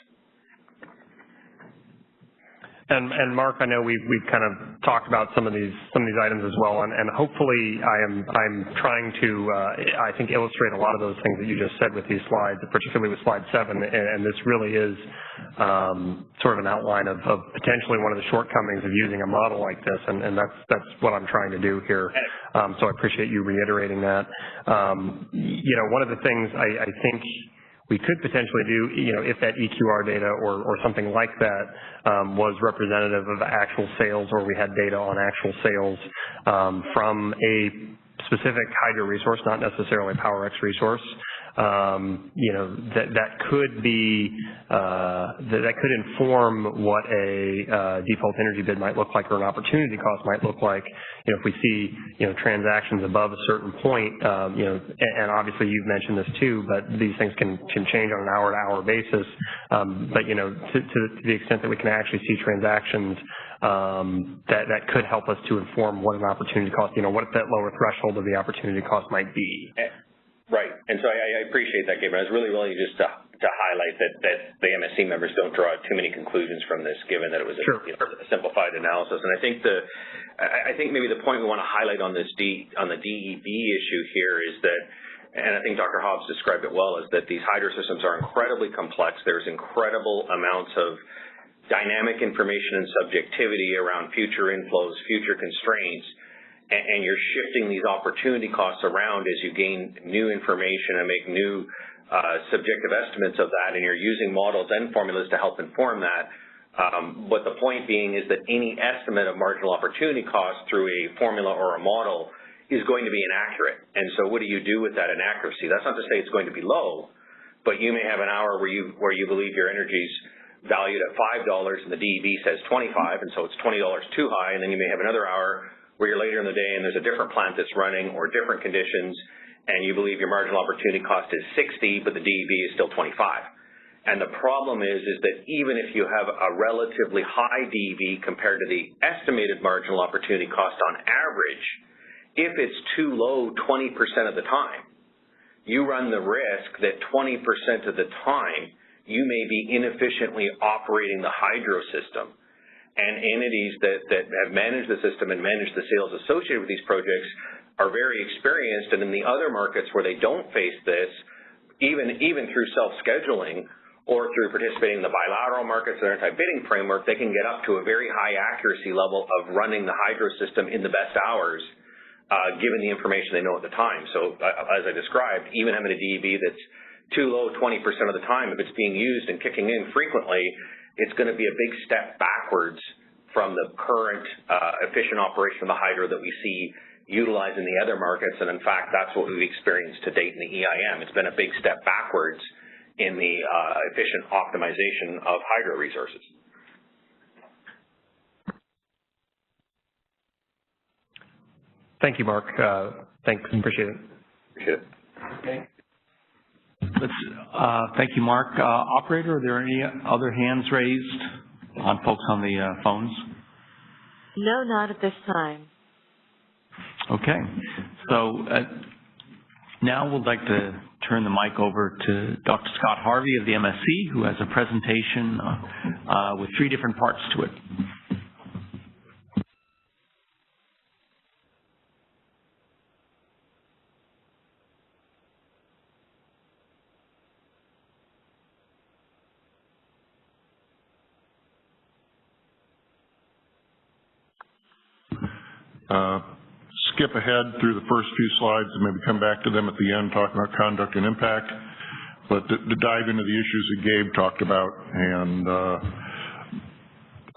And Mark, I know we've kind of talked about some of these items as well, and hopefully I'm trying to I think illustrate a lot of those things that you just said with these slides, particularly with slide 7, and this really is sort of an outline of potentially one of the shortcomings of using a model like this, and that's what I'm trying to do here. So I appreciate you reiterating that. One of the things I think we could potentially do, if that EQR data or something like that was representative of actual sales, or we had data on actual sales from a specific hydro resource, not necessarily PowerX resource, that could be that could inform what a default energy bid might look like, or an opportunity cost might look like. If we see transactions above a certain point, and obviously you've mentioned this too, but these things can change on an hour-to-hour basis. But to the extent that we can actually see transactions that could help us to inform what an opportunity cost, what that lower threshold of the opportunity cost might be. Right, and so I appreciate that, Gabriel. I was really willing just to highlight that the MSC members don't draw too many conclusions from this, given that it was a simplified analysis. And I think maybe the point we want to highlight on this on the DEB issue here is that, and I think Dr. Hobbs described it well, is that these hydro systems are incredibly complex. There's incredible amounts of dynamic information and subjectivity around future inflows, future constraints, and you're shifting these opportunity costs around as you gain new information and make new subjective estimates of that, and you're using models and formulas to help inform that. But the point being is that any estimate of marginal opportunity cost through a formula or a model is going to be inaccurate. And so what do you do with that inaccuracy? That's not to say it's going to be low, but you may have an hour where you believe your energy's valued at $5 and the DEB says 25, and so it's $20 too high, and then you may have another hour where you're later in the day and there's a different plant that's running or different conditions, and you believe your marginal opportunity cost is 60, but the DEB is still 25. And the problem is that even if you have a relatively high DEB compared to the estimated marginal opportunity cost on average, if it's too low 20% of the time, you run the risk that 20% of the time you may be inefficiently operating the hydro system. And entities that have managed the system and managed the sales associated with these projects are very experienced, and in the other markets where they don't face this, even through self-scheduling or through participating in the bilateral markets or anti-bidding framework, they can get up to a very high accuracy level of running the hydro system in the best hours, given the information they know at the time. So as I described, even having a DEB that's too low 20% of the time. If it's being used and kicking in frequently, it's going to be a big step backwards from the current efficient operation of the hydro that we see utilized in the other markets. And in fact, that's what we've experienced to date in the EIM. It's been a big step backwards in the efficient optimization of hydro resources. Thank you, Mark. Thanks. Appreciate it. Appreciate it. Okay. Thank you, Mark. Operator, are there any other hands raised on folks on the phones? No, not at this time. Okay. So now we'd like to turn the mic over to Dr. Scott Harvey of the MSC, who has a presentation with 3 different parts to it. Skip ahead through the first few slides and maybe come back to them at the end talking about conduct and impact, but to dive into the issues that Gabe talked about. And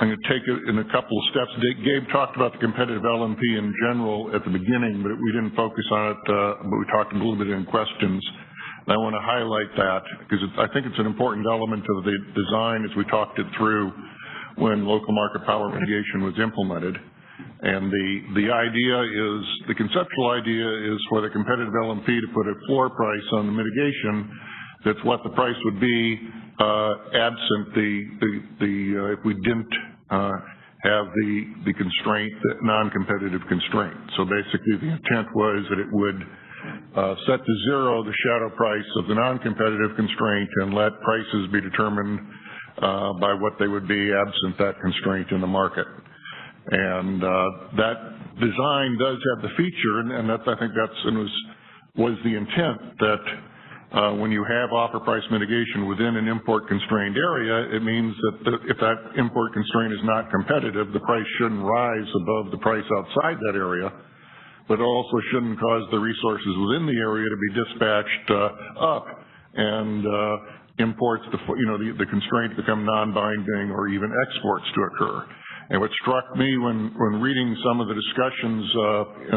I'm going to take it in a couple of steps. Gabe talked about the competitive LMP in general at the beginning, but we didn't focus on it, but we talked a little bit in questions. And I want to highlight that because I think it's an important element of the design as we talked it through when local market power mitigation was implemented. And the idea is, the conceptual idea is for the competitive LMP to put a floor price on the mitigation. That's what the price would be absent if we didn't have the constraint, the non-competitive constraint. So basically the intent was that it would set to zero the shadow price of the non-competitive constraint and let prices be determined by what they would be absent that constraint in the market. And that design does have the feature, and that's, I think that's was the intent, that when you have offer price mitigation within an import constrained area, it means that if that import constraint is not competitive, the price shouldn't rise above the price outside that area, but it also shouldn't cause the resources within the area to be dispatched up and imports, the constraint become non-binding or even exports to occur. And what struck me when reading some of the discussions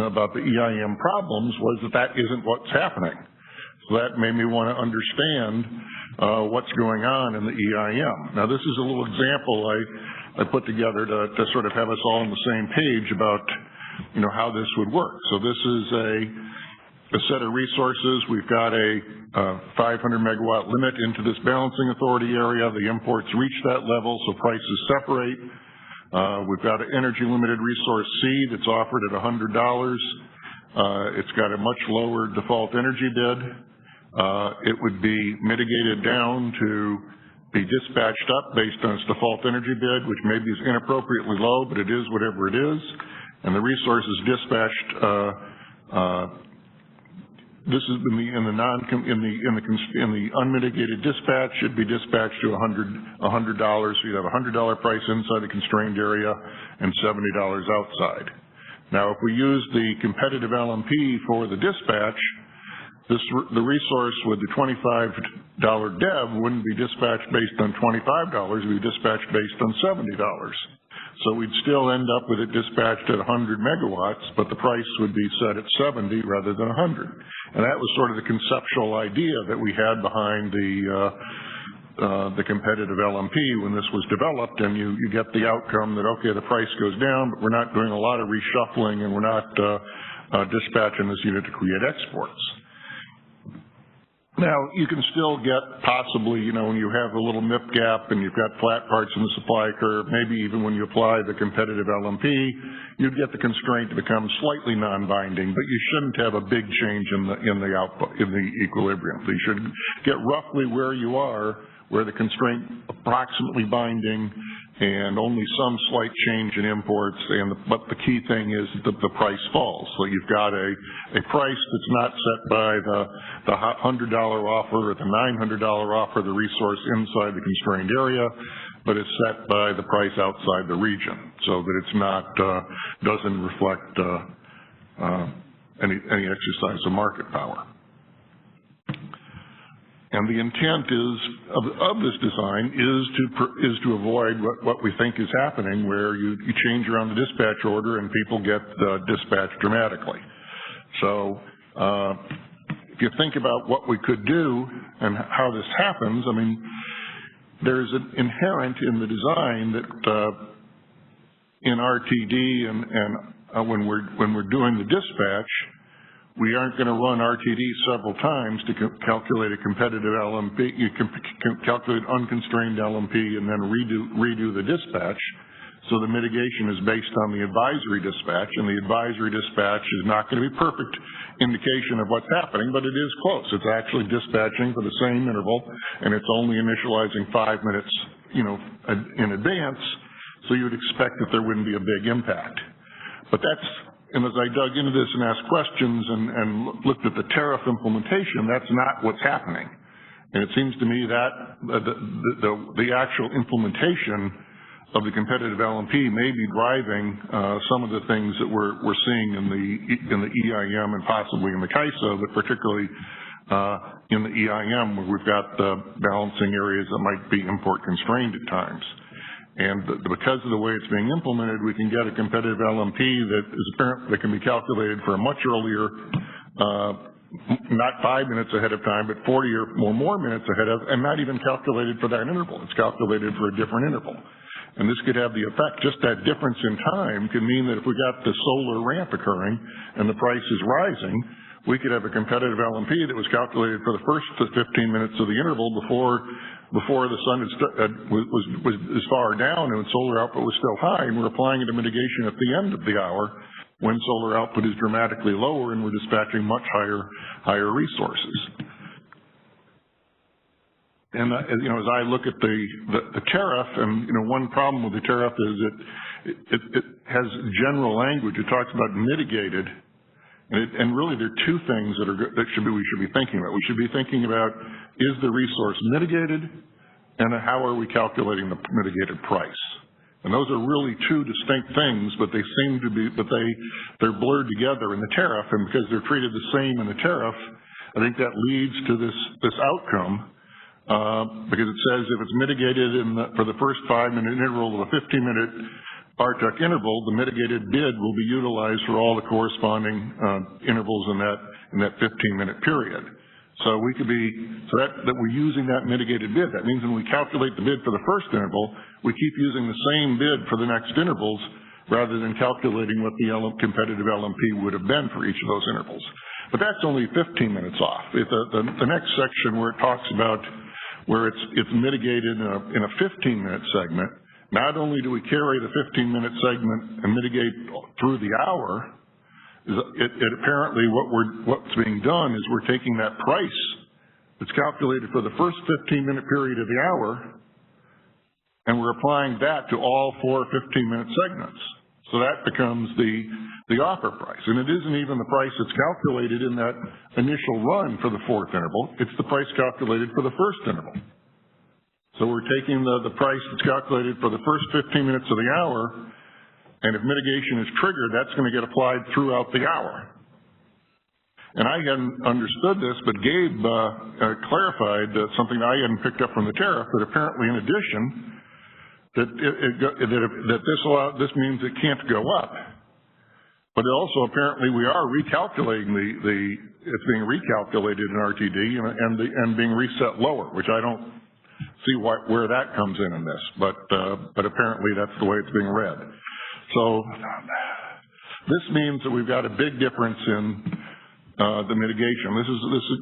about the EIM problems was that isn't what's happening. So that made me want to understand what's going on in the EIM. Now, this is a little example I put together to sort of have us all on the same page about, how this would work. So this is a set of resources. We've got a 500 megawatt limit into this balancing authority area. The imports reach that level, so prices separate. We've got an energy limited resource C that's offered at $100. It's got a much lower default energy bid. It would be mitigated down to be dispatched up based on its default energy bid, which maybe is inappropriately low, but it is whatever it is. And the resource is dispatched. This is in the unmitigated dispatch. It'd be dispatched to $100. So you'd have a $100 price inside the constrained area and $70 outside. Now, if we use the competitive LMP for the dispatch, the resource with the $25 DEV wouldn't be dispatched based on $25. It would be dispatched based on $70. So we'd still end up with it dispatched at 100 megawatts, but the price would be set at 70 rather than 100. And that was sort of the conceptual idea that we had behind the competitive LMP when this was developed, and you get the outcome that, okay, the price goes down, but we're not doing a lot of reshuffling and we're not dispatching this unit to create exports. Now, you can still get possibly, when you have a little MIP gap and you've got flat parts in the supply curve, maybe even when you apply the competitive LMP, you'd get the constraint to become slightly non-binding, but you shouldn't have a big change in the output, in the equilibrium. So you should get roughly where you are, where the constraint approximately binding and only some slight change in imports, but the key thing is that the price falls. So you've got a price that's not set by the $100 offer or the $900 offer of the resource inside the constrained area, but it's set by the price outside the region, so that it's not doesn't reflect any exercise of market power. And the intent of this design is to avoid what we think is happening, where you change around the dispatch order and people get dispatched dramatically. So if you think about what we could do and how this happens, I mean, there's an inherent in the design that in RTD and when we're doing the dispatch, we aren't going to run RTD several times to calculate a competitive LMP. You can calculate unconstrained LMP and then redo the dispatch. So the mitigation is based on the advisory dispatch, and the advisory dispatch is not going to be perfect indication of what's happening, but it is close. It's actually dispatching for the same interval, and it's only initializing 5 minutes, in advance. So you would expect that there wouldn't be a big impact. But and as I dug into this and asked questions and looked at the tariff implementation, that's not what's happening. And it seems to me that the actual implementation of the competitive LMP may be driving some of the things that we're seeing in the EIM and possibly in the CAISO, but particularly in the EIM, where we've got balancing areas that might be import constrained at times. And because of the way it's being implemented, we can get a competitive LMP that can be calculated for a much earlier, not 5 minutes ahead of time, but 40 or more minutes ahead of, and not even calculated for that interval. It's calculated for a different interval. And this could have the effect, just that difference in time could mean that if we got the solar ramp occurring and the price is rising, we could have a competitive LMP that was calculated for the first 15 minutes of the interval before the sun was as far down and solar output was still high, and we're applying it to mitigation at the end of the hour when solar output is dramatically lower and we're dispatching much higher resources. And as I look at the tariff, and one problem with the tariff is it has general language. It talks about mitigated. And really, there are two things that we should be thinking about. We should be thinking about, is the resource mitigated, and how are we calculating the mitigated price? And those are really two distinct things, but they seem to be, they're blurred together in the tariff, and because they're treated the same in the tariff, I think that leads to this outcome, because it says if it's mitigated for the first 5-minute interval of a 15-minute RTUC interval, the mitigated bid will be utilized for all the corresponding intervals in that 15-minute period. So we could be, that we're using that mitigated bid. That means when we calculate the bid for the first interval, we keep using the same bid for the next intervals rather than calculating what the competitive LMP would have been for each of those intervals. But that's only 15 minutes off. The next section where it talks about where it's mitigated in a 15-minute segment, not only do we carry the 15-minute segment and mitigate through the hour, apparently what's being done is we're taking that price that's calculated for the first 15-minute period of the hour, and we're applying that to all 4 15-minute segments. So that becomes the offer price. And it isn't even the price that's calculated in that initial run for the 4th interval. It's the price calculated for the first interval. So we're taking the price that's calculated for the first 15 minutes of the hour, and if mitigation is triggered, that's going to get applied throughout the hour. And I hadn't understood this, but Gabe clarified something I hadn't picked up from the tariff, that apparently in addition, this means it can't go up. But also apparently we are recalculating it's being recalculated in RTD and being reset lower, which I don't see where that comes in this, but apparently that's the way it's being read. So this means that we've got a big difference in the mitigation.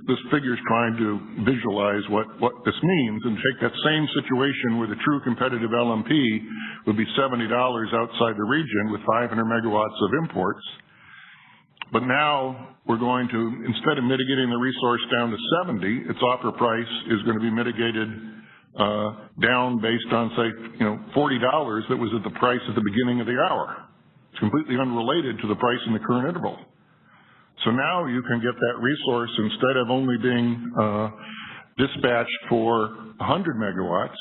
This figure is trying to visualize what this means and take that same situation where the true competitive LMP would be $70 outside the region with 500 megawatts of imports. But now we're going to, instead of mitigating the resource down to 70, its offer price is going to be mitigated down based on, say, $40 that was at the price at the beginning of the hour. It's completely unrelated to the price in the current interval. So now you can get that resource, instead of only being dispatched for 100 megawatts,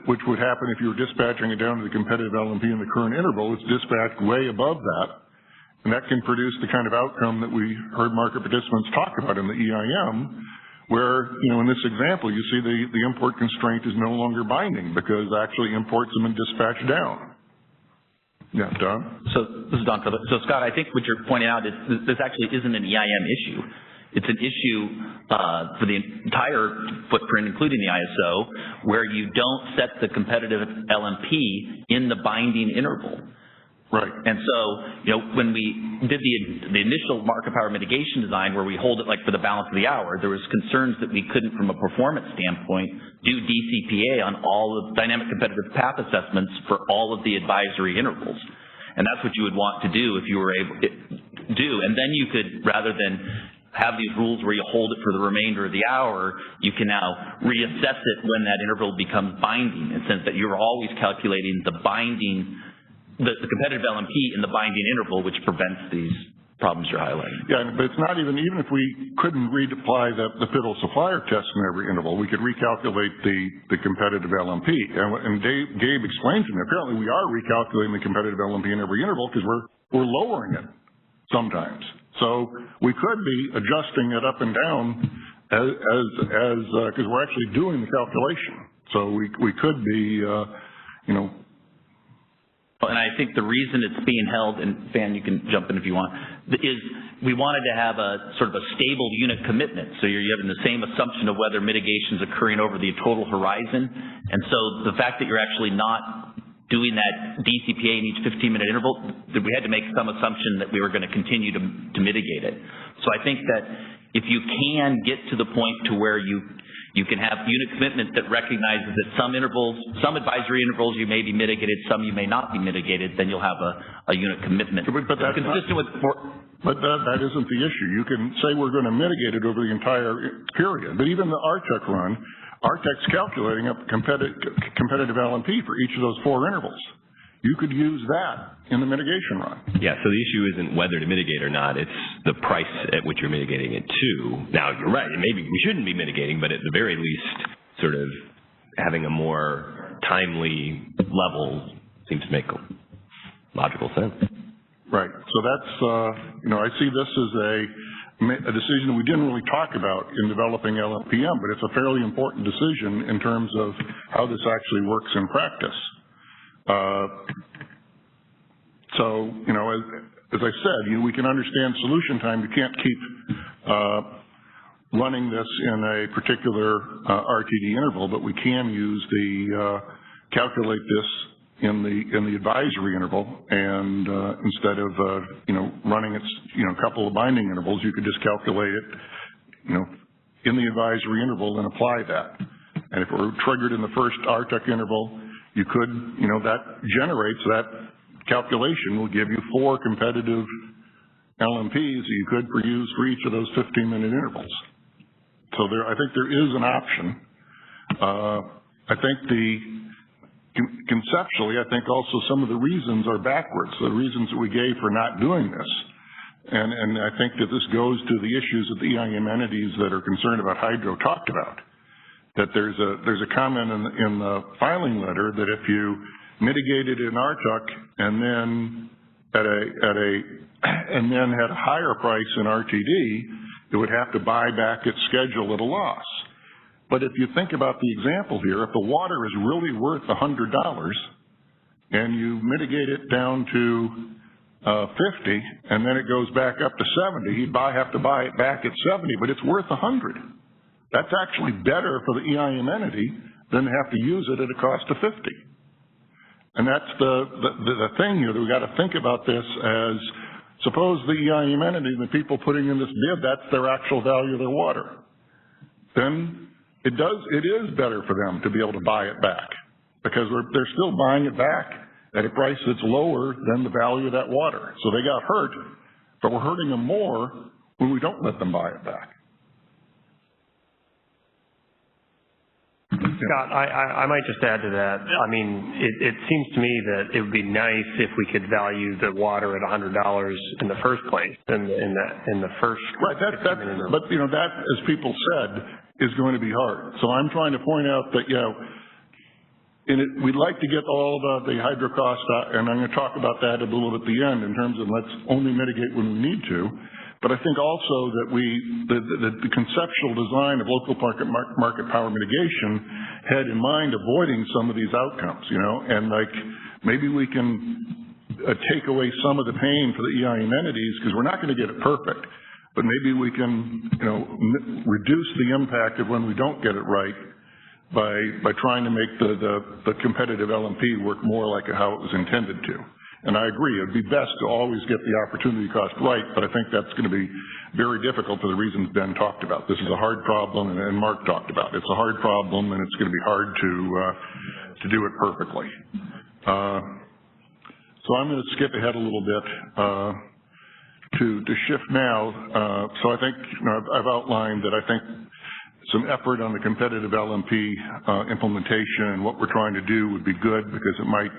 which would happen if you were dispatching it down to the competitive LMP in the current interval. It's dispatched way above that, And that can produce the kind of outcome that we heard market participants talk about in the EIM, where, in this example, you see the import constraint is no longer binding because actually imports have been dispatched down. Yeah, Don? So this is Don. So Scott, I think what you're pointing out is this actually isn't an EIM issue. It's an issue for the entire footprint, including the ISO, where you don't set the competitive LMP in the binding interval. Right. And so, when we did the initial market power mitigation design where we hold it like for the balance of the hour, there was concerns that we couldn't, from a performance standpoint, do DCPA on all of dynamic competitive path assessments for all of the advisory intervals. And that's what you would want to do if you were able to do. And then you could, rather than have these rules where you hold it for the remainder of the hour, you can now reassess it when that interval becomes binding, in the sense that you're always calculating the binding, the competitive LMP in the binding interval, which prevents these problems you're highlighting. Yeah, but it's not even if we couldn't reapply the fiddle supplier test in every interval, we could recalculate the competitive LMP. And Gabe explained to me, apparently we are recalculating the competitive LMP in every interval because we're lowering it sometimes. So we could be adjusting it up and down as because we're actually doing the calculation. So we could be, And I think the reason it's being held, and Fan, you can jump in if you want, is we wanted to have a sort of a stable unit commitment. So you're having the same assumption of whether mitigation is occurring over the total horizon. And so the fact that you're actually not doing that DCPA in each 15-minute interval, that we had to make some assumption that we were going to continue to mitigate it. So I think that if you can get to the point to where you can have unit commitment that recognizes that some intervals, some advisory intervals you may be mitigated, some you may not be mitigated, then you'll have a unit commitment. But that's consistent with. But that isn't the issue. You can say we're going to mitigate it over the entire period. But even the RTEC run, RTEC's calculating a competitive LMP for each of those 4 intervals. You could use that in the mitigation run. Yeah, so the issue isn't whether to mitigate or not, it's the price at which you're mitigating it to. Now, you're right, maybe we shouldn't be mitigating, but at the very least, sort of having a more timely level seems to make logical sense. Right. So that's, I see this as a decision we didn't really talk about in developing LMPM, but it's a fairly important decision in terms of how this actually works in practice. So, as I said, we can understand solution time. You can't keep running this in a particular RTD interval, but we can use calculate this in the advisory interval, and instead of running it a couple of binding intervals, you could just calculate it in the advisory interval and apply that. And if it were triggered in the first RTEC interval, you could, that generates that calculation will give you 4 competitive LMPs that you could use for each of those 15-minute intervals. So I think there is an option. I think conceptually, I think also some of the reasons are backwards, the reasons that we gave for not doing this. And I think that this goes to the issues that the EIM entities that are concerned about hydro talked about. That there's a comment in the filing letter that if you mitigated in RTUC and then had a higher price in RTD, it would have to buy back its schedule at a loss. But if you think about the example here, if the water is really worth $100 and you mitigate it down to 50 and then it goes back up to 70, he'd have to buy it back at 70, but it's worth 100. That's actually better for the EIM entity than to have to use it at a cost of 50. And that's the thing here that we got to think about this as, suppose the EIM entity, the people putting in this bid, that's their actual value of their water. Then it is better for them to be able to buy it back because they're still buying it back at a price that's lower than the value of that water. So they got hurt, but we're hurting them more when we don't let them buy it back. Scott, I might just add to that. I mean, it seems to me that it would be nice if we could value the water at $100 in the first place, in the first. Right. But that, as people said, is going to be hard. So I'm trying to point out that we'd like to get all the hydro costs out, and I'm going to talk about that a little at the end in terms of let's only mitigate when we need to. But I think also that the conceptual design of local market power mitigation had in mind avoiding some of these outcomes, and like maybe we can take away some of the pain for the EIM entities because we're not going to get it perfect, but maybe we can, reduce the impact of when we don't get it right by trying to make the competitive LMP work more like how it was intended to. And I agree, it would be best to always get the opportunity cost right, but I think that's going to be very difficult for the reasons Ben talked about. This is a hard problem, and Mark talked about. It's a hard problem, and it's going to be hard to do it perfectly. So I'm going to skip ahead a little bit to shift now. So I think I've outlined that I think some effort on the competitive LMP implementation and what we're trying to do would be good because it might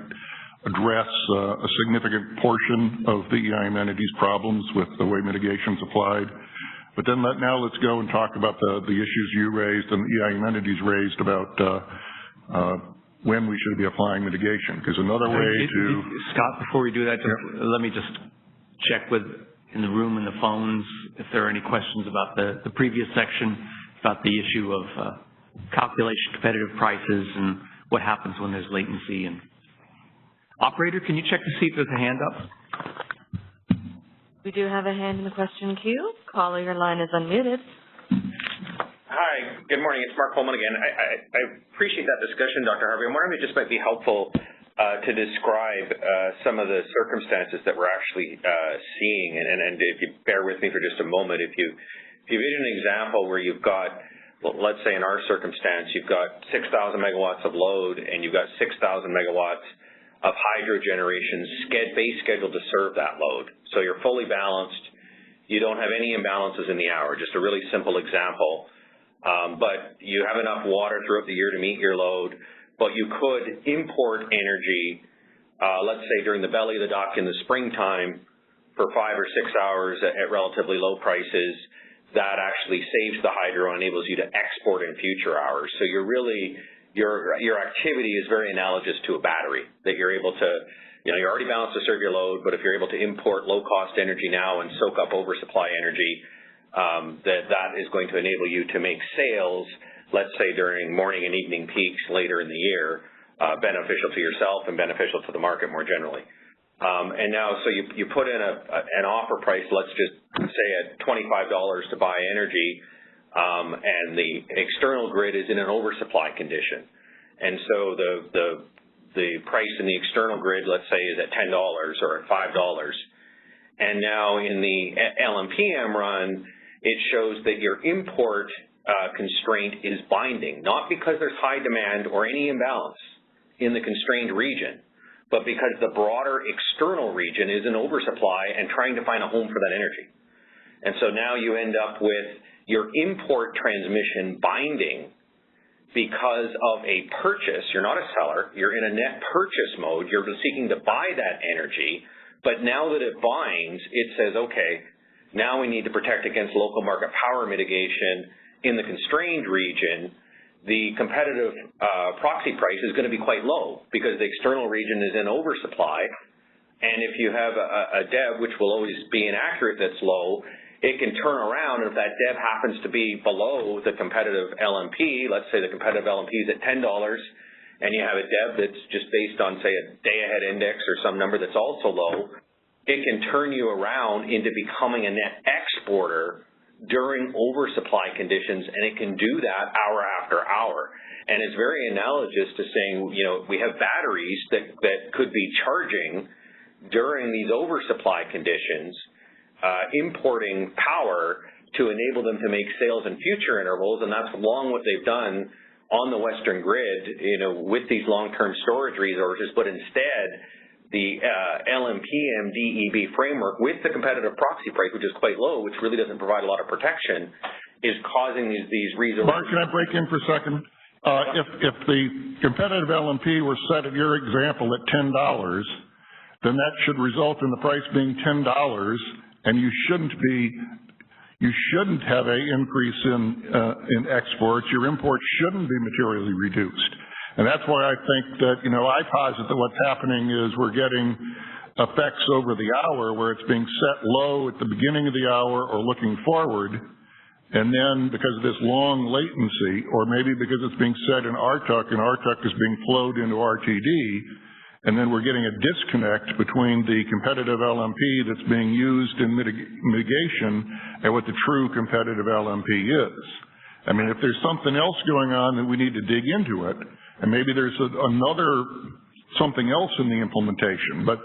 address a significant portion of the EIM entities' problems with the way mitigation's applied. But then let's go and talk about the issues you raised and the EIM entities raised about when we should be applying mitigation. Because another way to... Scott, before we do that, let me just check in the room and the phones if there are any questions about the previous section about the issue of calculation competitive prices and what happens when there's latency. And operator, can you check to see if there's a hand up? We do have a hand in the question queue. Caller, your line is unmuted. Hi, good morning. It's Mark Coleman again. I appreciate that discussion, Dr. Harvey. I'm wondering if it just might be helpful to describe some of the circumstances that we're actually seeing. And if you bear with me for just a moment, if you envision an example where you've got, well, let's say in our circumstance, you've got 6,000 megawatts of load and you've got 6,000 megawatts of hydro generation base scheduled to serve that load. So you're fully balanced. You don't have any imbalances in the hour, just a really simple example. But you have enough water throughout the year to meet your load, but you could import energy, let's say during the belly of the duck in the springtime for 5 or 6 hours at relatively low prices. That actually saves the hydro and enables you to export in future hours. So you're really, your activity is very analogous to a battery, that you're able to, you're already balanced to serve your load, but if you're able to import low-cost energy now and soak up oversupply energy, that is going to enable you to make sales, let's say during morning and evening peaks later in the year, beneficial to yourself and beneficial to the market more generally. And now, so you put in an offer price, let's just say at $25 to buy energy, and the external grid is in an oversupply condition. And so the price in the external grid, let's say, is at $10 or at $5. And now in the LMPM run, it shows that your import constraint is binding, not because there's high demand or any imbalance in the constrained region, but because the broader external region is in oversupply and trying to find a home for that energy. And so now you end up with your import transmission binding because of a purchase. You're not a seller. You're in a net purchase mode. You're seeking to buy that energy. But now that it binds, it says, okay, now we need to protect against local market power mitigation in the constrained region. The competitive proxy price is going to be quite low because the external region is in oversupply. And if you have a DEB, which will always be inaccurate, that's low, it can turn around. And if that DEB happens to be below the competitive LMP, let's say the competitive LMP is at $10, and you have a DEB that's just based on, say, a day-ahead index or some number that's also low, it can turn you around into becoming a net exporter during oversupply conditions, and it can do that hour after hour. And it's very analogous to saying, we have batteries that could be charging during these oversupply conditions, importing power to enable them to make sales in future intervals, and that's along what they've done on the Western grid, with these long-term storage resources, but instead the LMPM DEB framework with the competitive proxy price, which is quite low, which really doesn't provide a lot of protection, is causing these resources. Mark, can I break in for a second? If the competitive LMP were set at your example at $10, then that should result in the price being $10, and you shouldn't have an increase in exports. Your imports shouldn't be materially reduced. And that's why I think that, I posit that what's happening is we're getting effects over the hour where it's being set low at the beginning of the hour or looking forward, and then because of this long latency, or maybe because it's being set in RTUC and RTUC is being flowed into RTD, and then we're getting a disconnect between the competitive LMP that's being used in mitigation and what the true competitive LMP is. I mean, if there's something else going on, then we need to dig into it, and maybe there's something else in the implementation. But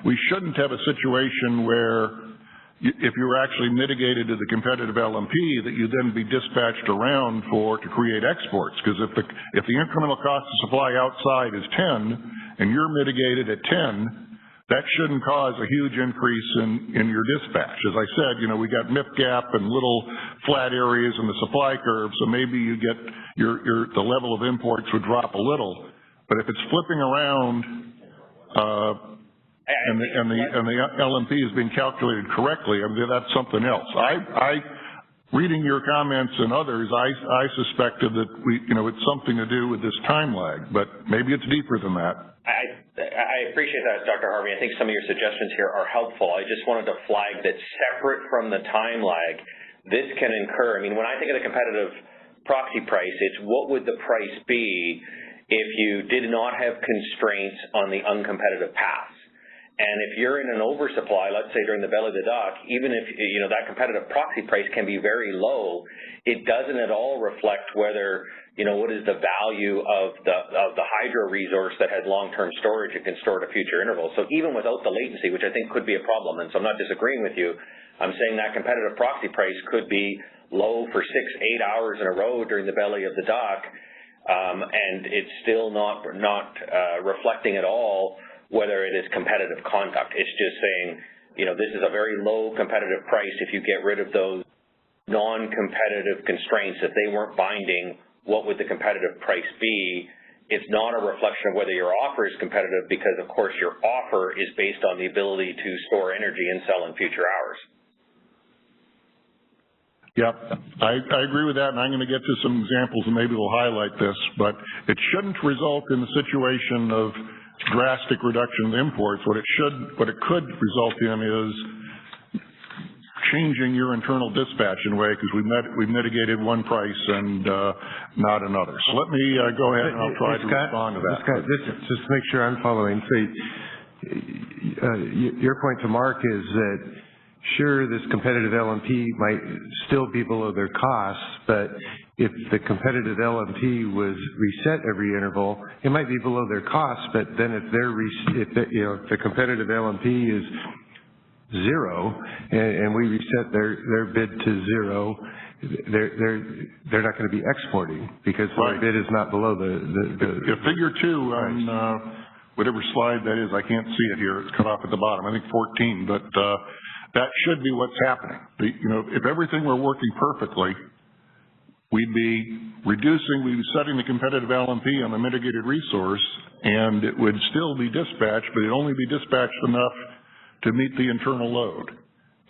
we shouldn't have a situation where if you were actually mitigated to the competitive LMP, that you then be dispatched around to create exports. Because if the incremental cost of supply outside is 10 and you're mitigated at 10, that shouldn't cause a huge increase in your dispatch. As I said, we got MIP gap and little flat areas in the supply curve, so maybe you get the level of imports would drop a little. But if it's flipping around, and the LMP is being calculated correctly, I mean, that's something else. Reading your comments and others, I suspected that it's something to do with this time lag, but maybe it's deeper than that. I appreciate that, Dr. Harvey. I think some of your suggestions here are helpful. I just wanted to flag that separate from the time lag, this can incur. I mean, when I think of the competitive proxy price, it's what would the price be if you did not have constraints on the uncompetitive paths. And if you're in an oversupply, let's say during the belly of the dock, even if that competitive proxy price can be very low, it doesn't at all reflect whether what is the value of the hydro resource that has long-term storage and can store at a future interval. So even without the latency, which I think could be a problem, and so I'm not disagreeing with you, I'm saying that competitive proxy price could be low for 6-8 hours in a row during the belly of the dock, and it's still not reflecting at all whether it is competitive conduct. It's just saying, this is a very low competitive price if you get rid of those non-competitive constraints. If they weren't binding, what would the competitive price be? It's not a reflection of whether your offer is competitive because, of course, your offer is based on the ability to store energy and sell in future hours. Yep, I agree with that, and I'm going to get to some examples and maybe we'll highlight this, but it shouldn't result in the situation of drastic reduction in imports. What it could result in is changing your internal dispatch in a way, because we mitigated one price and not another. So let me go ahead and I'll try to respond to that. Scott, just to make sure I'm following. So your point to Mark is that sure, this competitive LMP might still be below their costs, but if the competitive LMP was reset every interval, it might be below their costs, but then if the competitive LMP is zero and we reset their bid to zero, they're not going to be exporting because their bid is not below the figure 2 on whatever slide that is, I can't see it here. It's cut off at the bottom. I think 14, but that should be what's happening. If everything were working perfectly, we'd be setting the competitive LMP on the mitigated resource, and it would still be dispatched, but it'd only be dispatched enough to meet the internal load.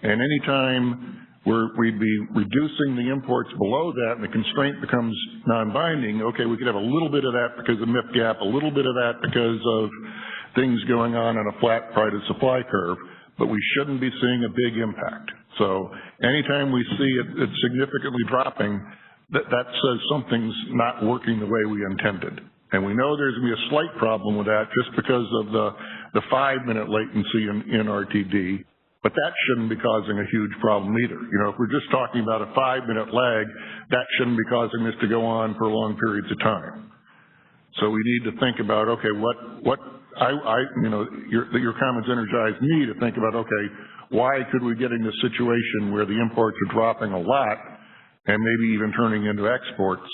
And anytime we'd be reducing the imports below that and the constraint becomes non-binding, okay, we could have a little bit of that because of MIP gap, a little bit of that because of things going on a flat price supply curve, but we shouldn't be seeing a big impact. So anytime we see it significantly dropping, that says something's not working the way we intended. And we know there's going to be a slight problem with that just because of the 5-minute latency in RTD, but that shouldn't be causing a huge problem either. If we're just talking about a 5-minute lag, that shouldn't be causing this to go on for long periods of time. So we need to think about, okay, your comments energized me to think about, okay, why could we get in this situation where the imports are dropping a lot and maybe even turning into exports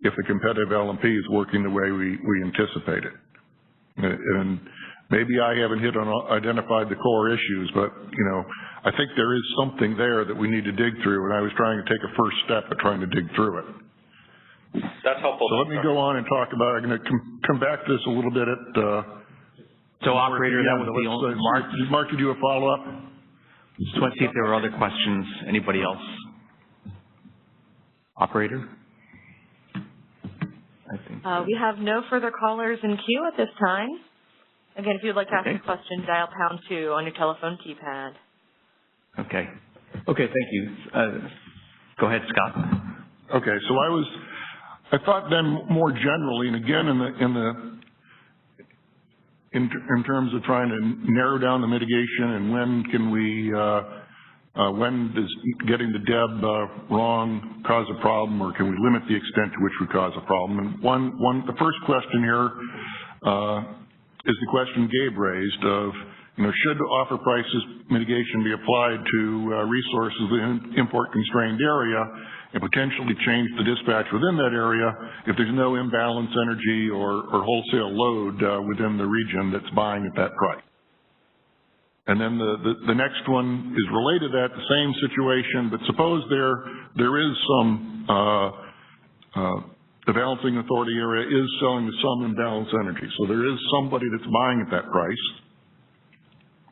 if the competitive LMP is working the way we anticipated? And maybe I haven't identified the core issues, but, I think there is something there that we need to dig through, and I was trying to take a first step at trying to dig through it. That's helpful. So let me go on and talk about, I'm going to come back to this a little bit at... So, operator, that was the only... Mark, did you have a follow-up? Just want to see if there were other questions. Anybody else? Operator? I think We have no further callers in queue at this time. Again, if you'd like to ask a question, dial #2 on your telephone keypad. Okay, thank you. Go ahead, Scott. Okay, so I thought then more generally, and again in terms of trying to narrow down the mitigation and when does getting the DEB wrong cause a problem, or can we limit the extent to which we cause a problem? And the first question here is the question Gabe raised of, should offer prices mitigation be applied to resources within import-constrained area and potentially change the dispatch within that area if there's no imbalance energy or wholesale load within the region that's buying at that price? And then the next one is related to that, the same situation, but suppose there is some, the balancing authority area is selling to some imbalance energy. So there is somebody that's buying at that price.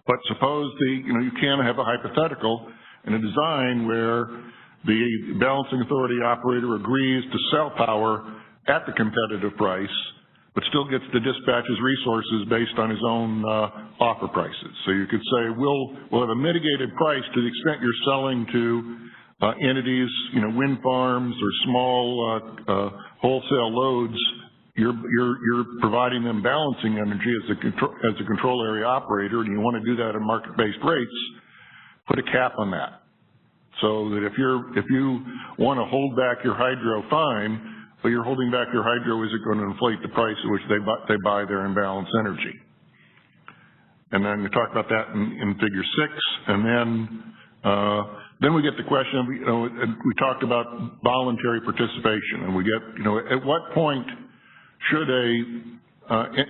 But suppose you can have a hypothetical in a design where the balancing authority operator agrees to sell power at the competitive price, but still gets to dispatch his resources based on his own offer prices. So you could say, we'll have a mitigated price to the extent you're selling to entities, wind farms or small wholesale loads. You're providing them balancing energy as a control area operator, and you want to do that at market-based rates. Put a cap on that, so that if you want to hold back your hydro, fine. But you're holding back your hydro, is it going to inflate the price at which they buy their imbalance energy? And then we talk about that in Figure 6, and then we get the question. We talked about voluntary participation, and we get at what point should a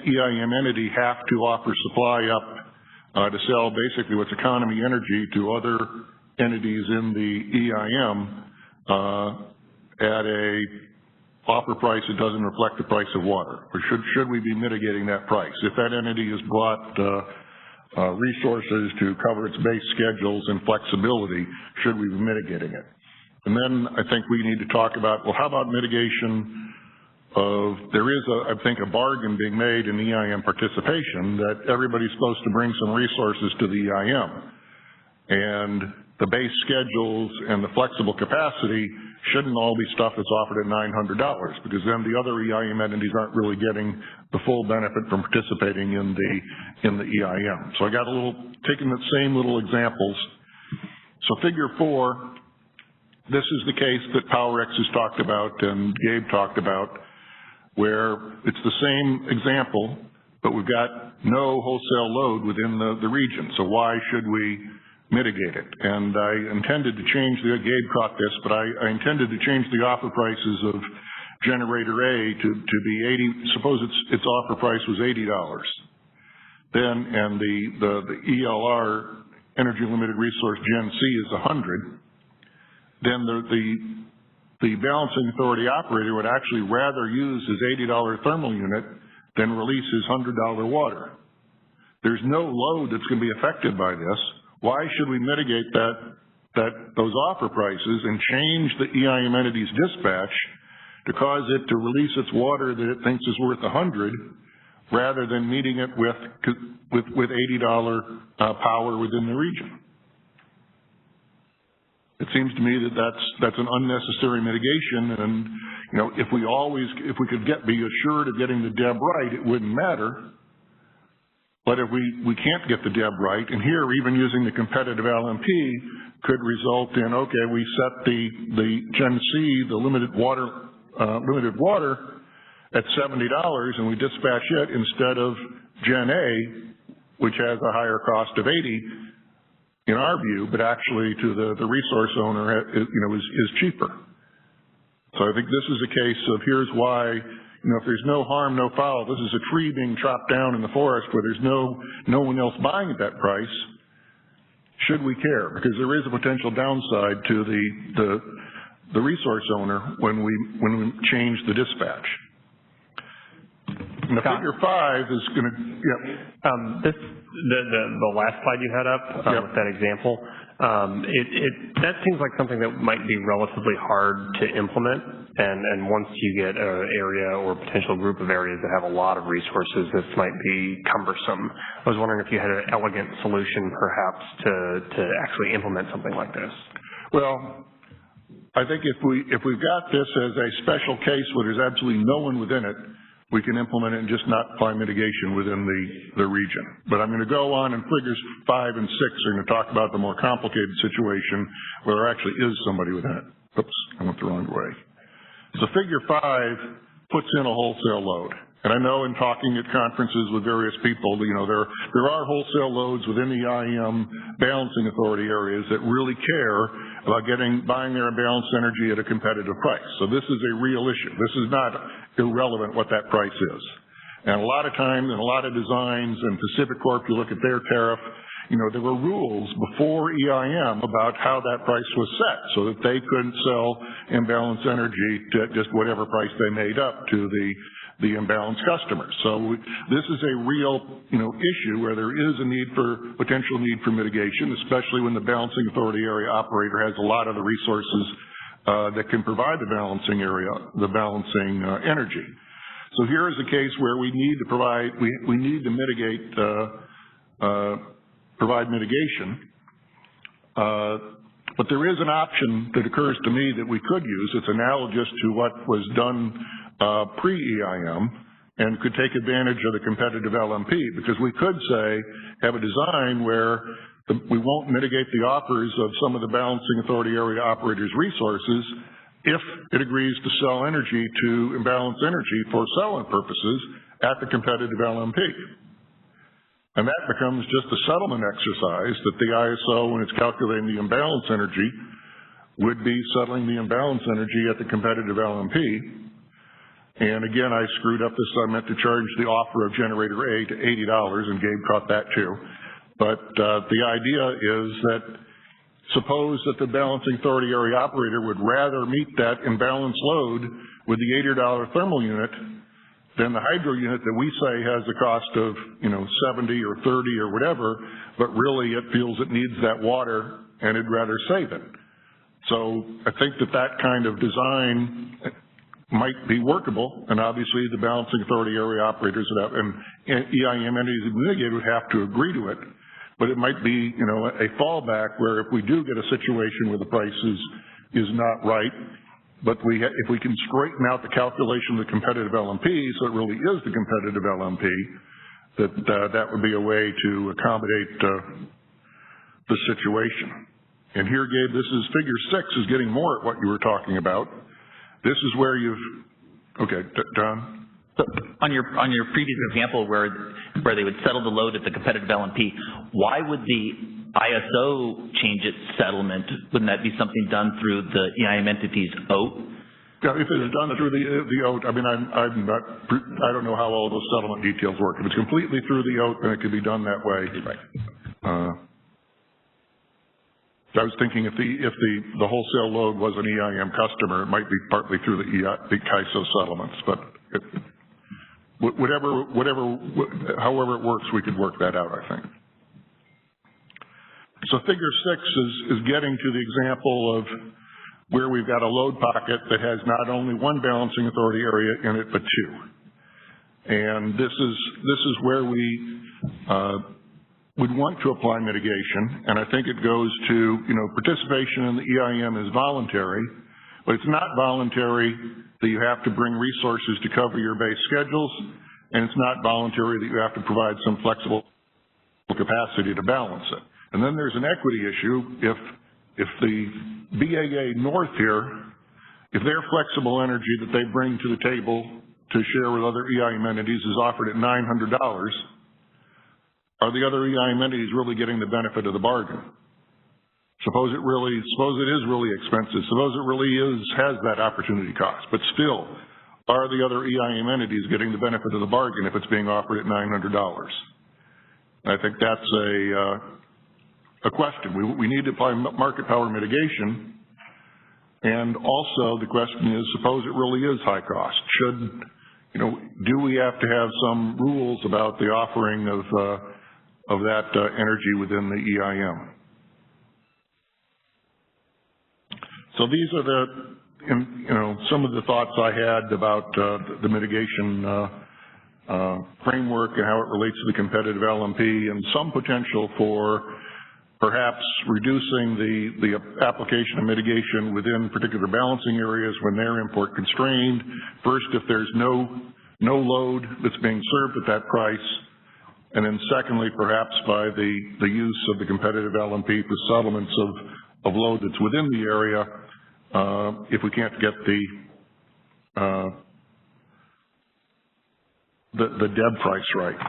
EIM entity have to offer supply up to sell basically what's economy energy to other entities in the EIM at a offer price that doesn't reflect the price of water? Or should we be mitigating that price? If that entity has bought resources to cover its base schedules and flexibility, should we be mitigating it? And then I think we need to talk about, well, how about mitigation of, there is, I think, a bargain being made in EIM participation that everybody's supposed to bring some resources to the EIM. And the base schedules and the flexible capacity shouldn't all be stuff that's offered at $900, because then the other EIM entities aren't really getting the full benefit from participating in the EIM. So I got taking the same little examples. So Figure 4, this is the case that PowerX has talked about and Gabe talked about, where it's the same example, but we've got no wholesale load within the region. So why should we mitigate it? And I intended to change Gabe caught this, but I intended to change the offer prices of generator A to be 80, suppose its offer price was $80. Then, and the ELR, Energy Limited Resource Gen C, is 100. Then the balancing authority operator would actually rather use his $80 thermal unit than release his $100 water. There's no load that's going to be affected by this. Why should we mitigate those offer prices and change the EIM entity's dispatch to cause it to release its water that it thinks is worth 100, rather than meeting it with $80 power within the region? It seems to me that that's an unnecessary mitigation, and if we could be assured of getting the DEB right, it wouldn't matter. But if we can't get the DEB right, and here even using the competitive LMP could result in, okay, we set the Gen C, the limited water at $70, and we dispatch it instead of Gen A, which has a higher cost of $80 in our view, but actually to the resource owner is cheaper. So I think this is a case of, here's why. If there's no harm, no foul, this is a tree being chopped down in the forest where there's no one else buying at that price. Should we care? Because there is a potential downside to the resource owner when we change the dispatch. And the Figure 5 is going to, the last slide you had up with that example, that seems like something that might be relatively hard to implement. And once you get an area or potential group of areas that have a lot of resources, this might be cumbersome. I was wondering if you had an elegant solution, perhaps, to actually implement something like this. Well, I think if we've got this as a special case where there's absolutely no one within it, we can implement it and just not apply mitigation within the region. But I'm going to go on, and figures 5 and 6 are going to talk about the more complicated situation where there actually is somebody within it. Oops, I went the wrong way. So figure 5 puts in a wholesale load. And I know in talking at conferences with various people, you know, there are wholesale loads within the IEM balancing authority areas that really care about buying their imbalanced energy at a competitive price. So this is a real issue. This is not irrelevant what that price is. And a lot of times, in a lot of designs, and Pacific Corp, you look at their tariff, you know, there were rules before EIM about how that price was set so that they couldn't sell imbalanced energy to just whatever price they made up to the imbalanced customers. So this is a real, you know, issue where there is a potential need for mitigation, especially when the balancing authority area operator has a lot of the resources that can provide the balancing energy. So here is a case where we need to provide mitigation. But there is an option that occurs to me that we could use. It's analogous to what was done pre-EIM and could take advantage of the competitive LMP, because we could say, have a design where we won't mitigate the offers of some of the balancing authority area operators' resources if it agrees to sell energy to imbalanced energy for selling purposes at the competitive LMP. And that becomes just a settlement exercise that the ISO, when it's calculating the imbalance energy, would be settling the imbalance energy at the competitive LMP. And again, I screwed up this. I meant to charge the offer of generator A to $80, and Gabe caught that too. But the idea is that suppose that the balancing authority area operator would rather meet that imbalance load with the $80 thermal unit than the hydro unit that we say has the cost of, you know, 70 or 30 or whatever, but really it feels it needs that water and it'd rather save it. So I think that kind of design might be workable, and obviously the balancing authority area operators and EIM entities that mitigate would have to agree to it, but it might be, you know, a fallback where if we do get a situation where the price is not right, but if we can straighten out the calculation of the competitive LMP so it really is the competitive LMP, that would be a way to accommodate the situation. And here, Gabe, this is figure 6 is getting more at what you were talking about. This is where okay, Don? So on your previous example where they would settle the load at the competitive LMP, why would the ISO change its settlement? Wouldn't that be something done through the EIM entity's OAT? Yeah, if it is done through the OAT, I mean, I don't know how all those settlement details work. If it's completely through the OAT, then it could be done that way. Right. I was thinking if the wholesale load was an EIM customer, it might be partly through the ISO settlements, but however it works, we could work that out, I think. So figure 6 is getting to the example of where we've got a load pocket that has not only one balancing authority area in it, but 2. And this is where we would want to apply mitigation, and I think it goes to, you know, participation in the EIM is voluntary, but it's not voluntary that you have to bring resources to cover your base schedules, and it's not voluntary that you have to provide some flexible capacity to balance it. And then there's an equity issue. If the BAA North here, if their flexible energy that they bring to the table to share with other EIM entities is offered at $900, are the other EIM entities really getting the benefit of the bargain? Suppose it is really expensive. Suppose it really has that opportunity cost. But still, are the other EIM entities getting the benefit of the bargain if it's being offered at $900? I think that's a question. We need to apply market power mitigation. And also the question is, suppose it really is high cost. Do we have to have some rules about the offering of that energy within the EIM? So these are some of the thoughts I had about the mitigation framework and how it relates to the competitive LMP, and some potential for perhaps reducing the application of mitigation within particular balancing areas when they're import constrained. First, if there's no load that's being served at that price, and then secondly, perhaps by the use of the competitive LMP for settlements of load that's within the area, if we can't get the DEB price right.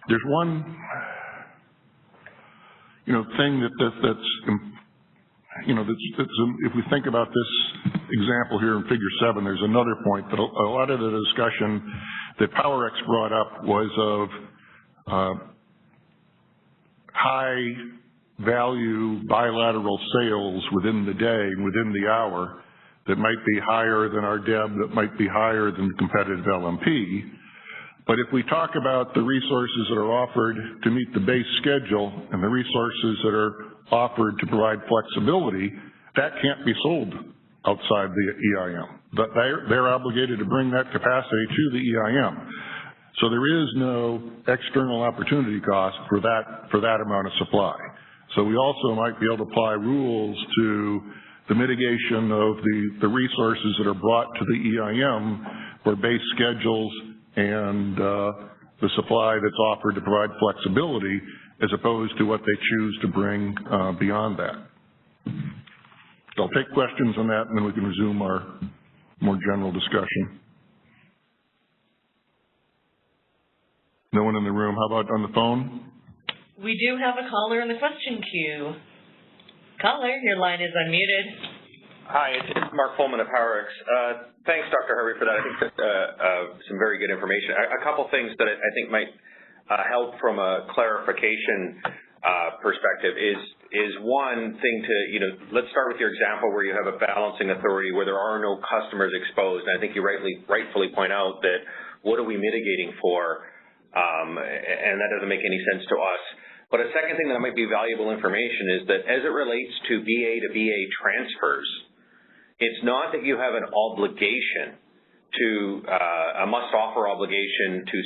There's one thing that's if we think about this example here in Figure 7, there's another point that a lot of the discussion that PowerX brought up was of high value bilateral sales within the day, within the hour, that might be higher than our DEB, that might be higher than competitive LMP. But if we talk about the resources that are offered to meet the base schedule and the resources that are offered to provide flexibility, that can't be sold outside the EIM. They're obligated to bring that capacity to the EIM. So there is no external opportunity cost for that amount of supply. So we also might be able to apply rules to the mitigation of the resources that are brought to the EIM for base schedules and the supply that's offered to provide flexibility, as opposed to what they choose to bring beyond that. So I'll take questions on that, and then we can resume our more general discussion. No one in the room. How about on the phone? We do have a caller in the question queue. Caller, your line is unmuted. Hi, it's Mark Pullman of PowerX. Thanks, Dr. Harvey, for that. I think that's some very good information. A couple things that I think might help from a clarification perspective is one thing to, let's start with your example where you have a balancing authority where there are no customers exposed. And I think you rightfully point out that what are we mitigating for? And that doesn't make any sense to us. But a second thing that might be valuable information is that as it relates to BA to BA transfers, it's not that you have an obligation to a must-offer obligation to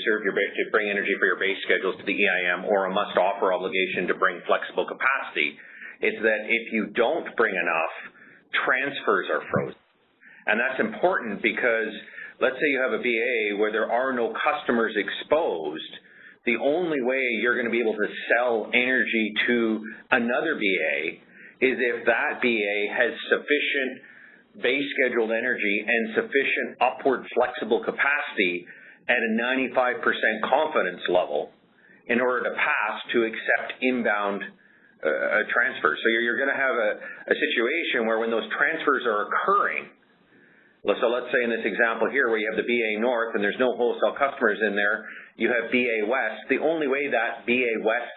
bring energy for your base schedules to the EIM, or a must-offer obligation to bring flexible capacity. It's that if you don't bring enough, transfers are frozen. And that's important because let's say you have a BA where there are no customers exposed. The only way you're going to be able to sell energy to another BA is if that BA has sufficient base scheduled energy and sufficient upward flexible capacity at a 95% confidence level in order to pass to accept inbound transfers. So you're going to have a situation where when those transfers are occurring, so let's say in this example here where you have the BA North and there's no wholesale customers in there, you have BA West. The only way that BA West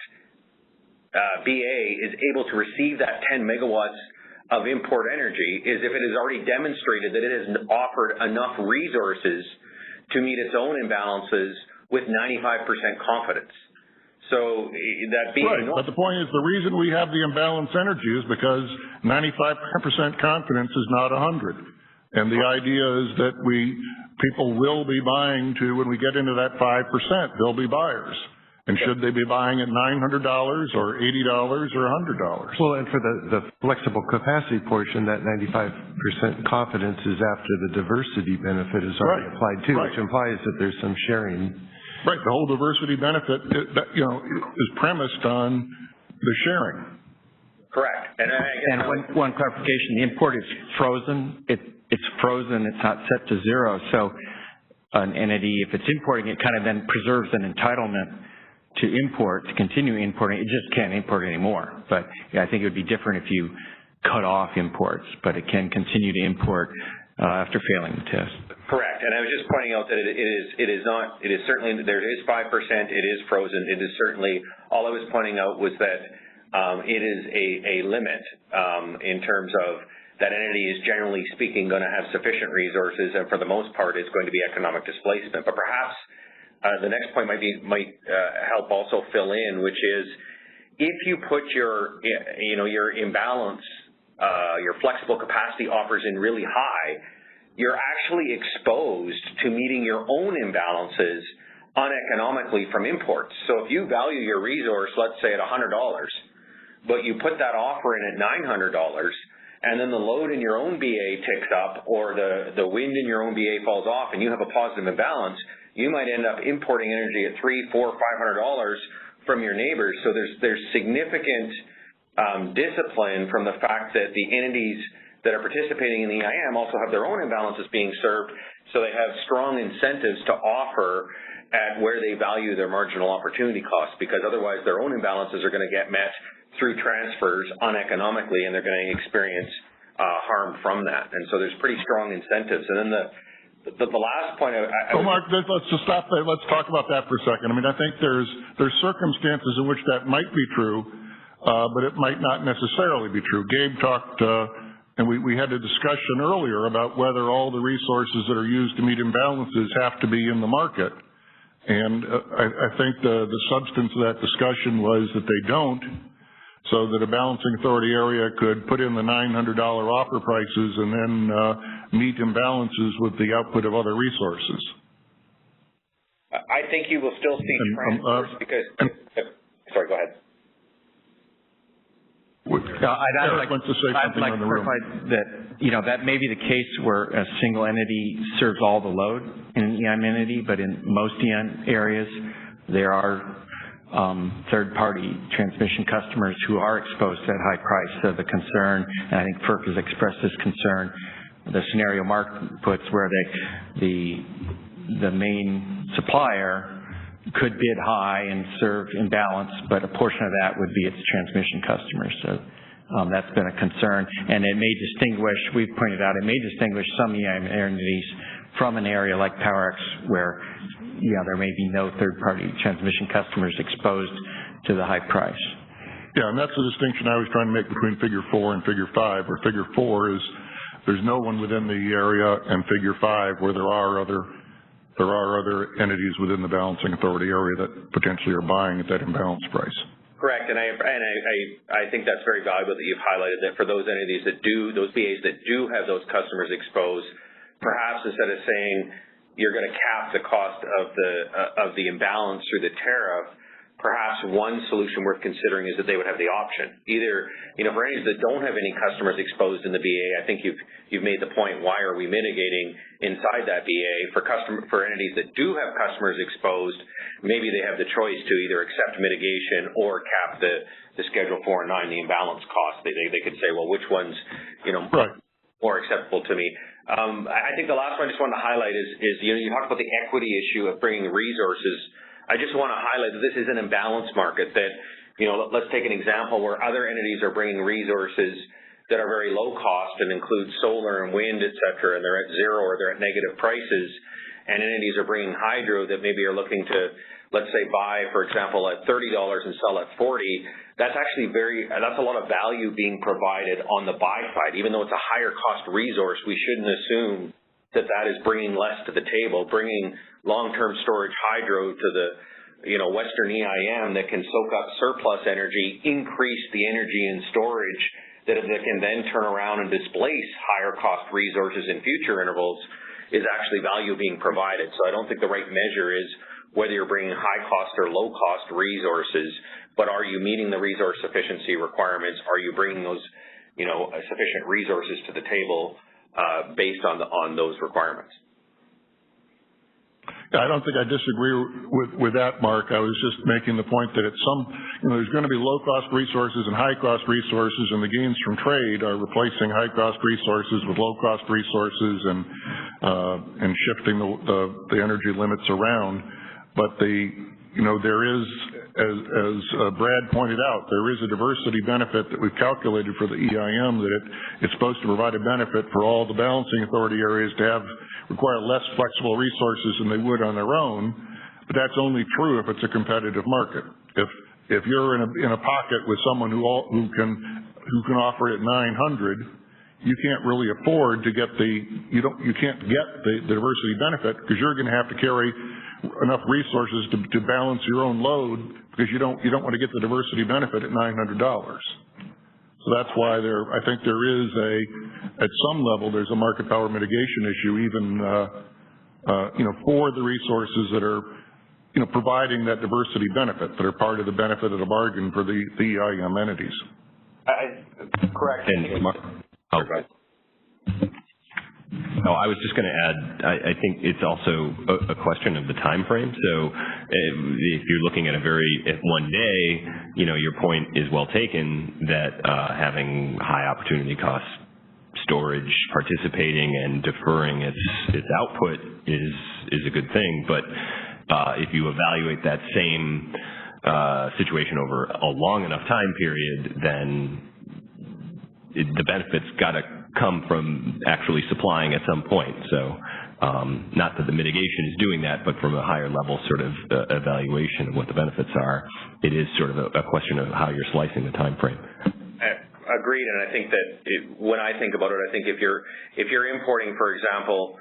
BA is able to receive that 10 megawatts of import energy is if it has already demonstrated that it has offered enough resources to meet its own imbalances with 95% confidence. So that BA right, North, but the point is the reason we have the imbalanced energy is because 95% confidence is not 100. And the idea is that people will be buying to, when we get into that 5%, they'll be buyers. And should they be buying at $900 or $80 or $100? Well, and for the flexible capacity portion, that 95% confidence is after the diversity benefit is already applied too, which implies that there's some sharing. Right. The whole diversity benefit, is premised on the sharing. correct. And one clarification: the import is frozen. It's frozen. It's not set to zero. So an entity, if it's importing, it kind of then preserves an entitlement to import, to continue importing. It just can't import anymore. But yeah, I think it would be different if you cut off imports, but it can continue to import after failing the test. Correct. And I was just pointing out that it is certainly, there is 5%, it is frozen. It is certainly, all I was pointing out was that it is a limit in terms of that entity is generally speaking going to have sufficient resources, and for the most part it's going to be economic displacement. But perhaps the next point might help also fill in, which is if you put your imbalance your flexible capacity offers in really high, you're actually exposed to meeting your own imbalances uneconomically from imports. So if you value your resource, let's say at $100, but you put that offer in at $900, and then the load in your own BA ticks up, or the wind in your own BA falls off, and you have a positive imbalance, you might end up importing energy at $300, $400, $500 from your neighbors. So there's significant discipline from the fact that the entities that are participating in the EIM also have their own imbalances being served, so they have strong incentives to offer at where they value their marginal opportunity costs, because otherwise their own imbalances are going to get met through transfers uneconomically, and they're going to experience harm from that. And so there's pretty strong incentives. And then the last point Mark, let's just stop there. Let's talk about that for a second. I mean, I think there's circumstances in which that might be true, but it might not necessarily be true. Gabe talked, and we had a discussion earlier about whether all the resources that are used to meet imbalances have to be in the market. And I think the substance of that discussion was that they don't, so that a balancing authority area could put in the $900 offer prices and then meet imbalances with the output of other resources. I think you will still see transfers because sorry, go ahead. I'd like to clarify that, that may be the case where a single entity serves all the load in an EIM entity, but in most EIM areas, there are third-party transmission customers who are exposed to that high price. So the concern, and I think FERC has expressed this concern, the scenario Mark puts where the main supplier could bid high and serve in balance, but a portion of that would be its transmission customers. So that's been a concern, and it may distinguish, we've pointed out, it may distinguish some EIM entities from an area like PowerX where, there may be no third-party transmission customers exposed to the high price. Yeah, and that's the distinction I was trying to make between Figure 4 and Figure 5, where Figure 4 is there's no one within the area, and Figure 5 where there are other entities within the balancing authority area that potentially are buying at that imbalance price. Correct, and I think that's very valuable that you've highlighted that for those entities that do, those BAs that do have those customers exposed, perhaps instead of saying you're going to cap the cost of the imbalance through the tariff, perhaps one solution worth considering is that they would have the option. Either, for entities that don't have any customers exposed in the BA, I think you've made the point, why are we mitigating inside that BA? For entities that do have customers exposed, maybe they have the choice to either accept mitigation or cap the Schedule 4 and 9, the imbalance cost. They could say, well, which one's, right, more acceptable to me? I think the last one I just wanted to highlight is you talked about the equity issue of bringing resources. I just want to highlight that this is an imbalanced market that, let's take an example where other entities are bringing resources that are very low cost and include solar and wind, et cetera, and they're at zero or they're at negative prices, and entities are bringing hydro that maybe are looking to, let's say, buy, for example, at $30 and sell at $40. That's actually that's a lot of value being provided on the buy side. Even though it's a higher cost resource, we shouldn't assume that is bringing less to the table. Bringing long-term storage hydro to the Western EIM that can soak up surplus energy, increase the energy in storage that can then turn around and displace higher cost resources in future intervals is actually value being provided. So I don't think the right measure is whether you're bringing high cost or low cost resources, but are you meeting the resource sufficiency requirements? Are you bringing those, sufficient resources to the table based on those requirements? I don't think I disagree with that, Mark. I was just making the point that there's going to be low-cost resources and high-cost resources, and the gains from trade are replacing high-cost resources with low-cost resources and shifting the energy limits around. But there is, as Brad pointed out, there is a diversity benefit that we've calculated for the EIM that it's supposed to provide a benefit for all the balancing authority areas to require less flexible resources than they would on their own. But that's only true if it's a competitive market. If you're in a pocket with someone who can offer it at $900, you can't really afford to get you can't get the diversity benefit because you're going to have to carry enough resources to balance your own load because you don't want to get the diversity benefit at $900. So that's why I think there is at some level, there's a market power mitigation issue, even, for the resources that are, providing that diversity benefit, that are part of the benefit of the bargain for the EIM entities. Correct. No, I was just going to add, I think it's also a question of the time frame. So if you're looking at one day, your point is well taken that having high opportunity cost storage participating and deferring its output is a good thing. But if you evaluate that same situation over a long enough time period, then the benefits got to come from actually supplying at some point. So not that the mitigation is doing that, but from a higher level sort of evaluation of what the benefits are, it is sort of a question of how you're slicing the time frame. Agreed, and I think that when I think about it, I think if you're importing, for example,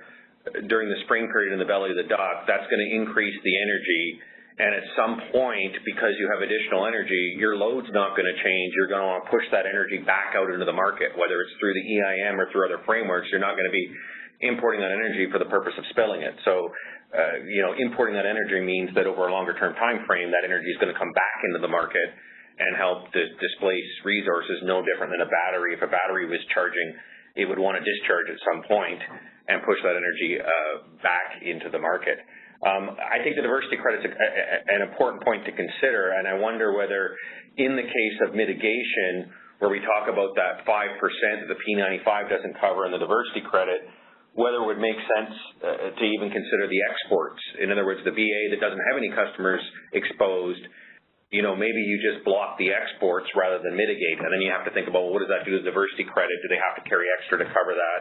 during the spring period in the belly of the duck, that's going to increase the energy. And at some point, because you have additional energy, your load's not going to change. You're going to want to push that energy back out into the market, whether it's through the EIM or through other frameworks. You're not going to be importing that energy for the purpose of spilling it. So, importing that energy means that over a longer-term time frame, that energy is going to come back into the market and help displace resources no different than a battery. If a battery was charging, it would want to discharge at some point and push that energy back into the market. I think the diversity credit is an important point to consider, and I wonder whether in the case of mitigation, where we talk about that 5% that the P95 doesn't cover in the diversity credit, whether it would make sense to even consider the exports. In other words, the VA that doesn't have any customers exposed, maybe you just block the exports rather than mitigate, and then you have to think about, well, what does that do to the diversity credit? Do they have to carry extra to cover that?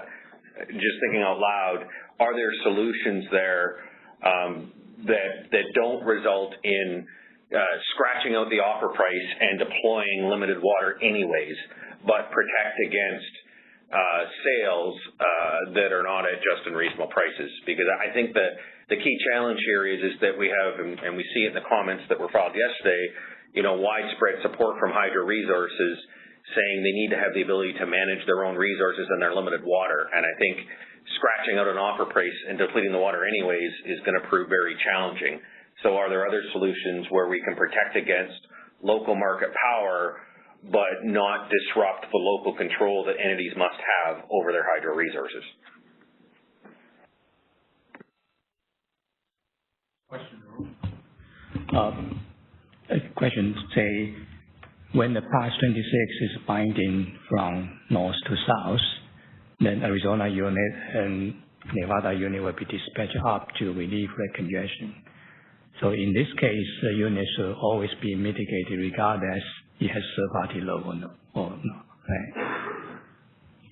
Just thinking out loud, are there solutions there that don't result in scratching out the offer price and deploying limited water anyways, but protect against sales that are not at just and reasonable prices? Because I think that the key challenge here is that we have, and we see it in the comments that were filed yesterday, widespread support from hydro resources saying they need to have the ability to manage their own resources and their limited water. And I think scratching out an offer price and depleting the water anyways is going to prove very challenging. So are there other solutions where we can protect against local market power but not disrupt the local control that entities must have over their hydro resources? Question, say, when the PAS 26 is binding from north to south, then Arizona unit and Nevada unit will be dispatched up to relieve the congestion. So in this case, the unit should always be mitigated regardless it has third-party load or no, right?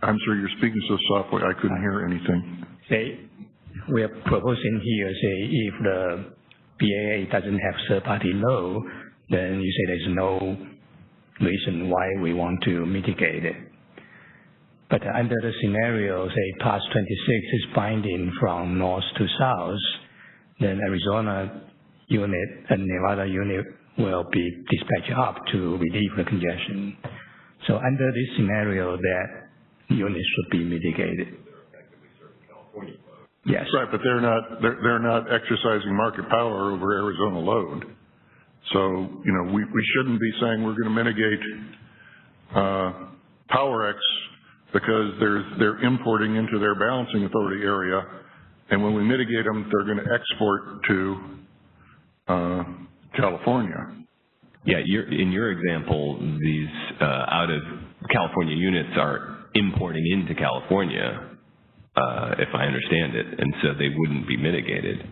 I'm sorry, you're speaking so softly, I couldn't hear anything. Say, we are proposing here, say, if the BAA doesn't have third-party load, then you say there's no reason why we want to mitigate it. But under the scenario, say, PAS 26 is binding from north to south, then Arizona unit and Nevada unit will be dispatched up to relieve the congestion. So under this scenario, that unit should be mitigated. Yes. Right, but they're not exercising market power over Arizona load. So, we shouldn't be saying we're going to mitigate PowerX because they're importing into their balancing authority area, and when we mitigate them, they're going to export to California. Yeah, in your example, these out of California units are importing into California, if I understand it, and so they wouldn't be mitigated.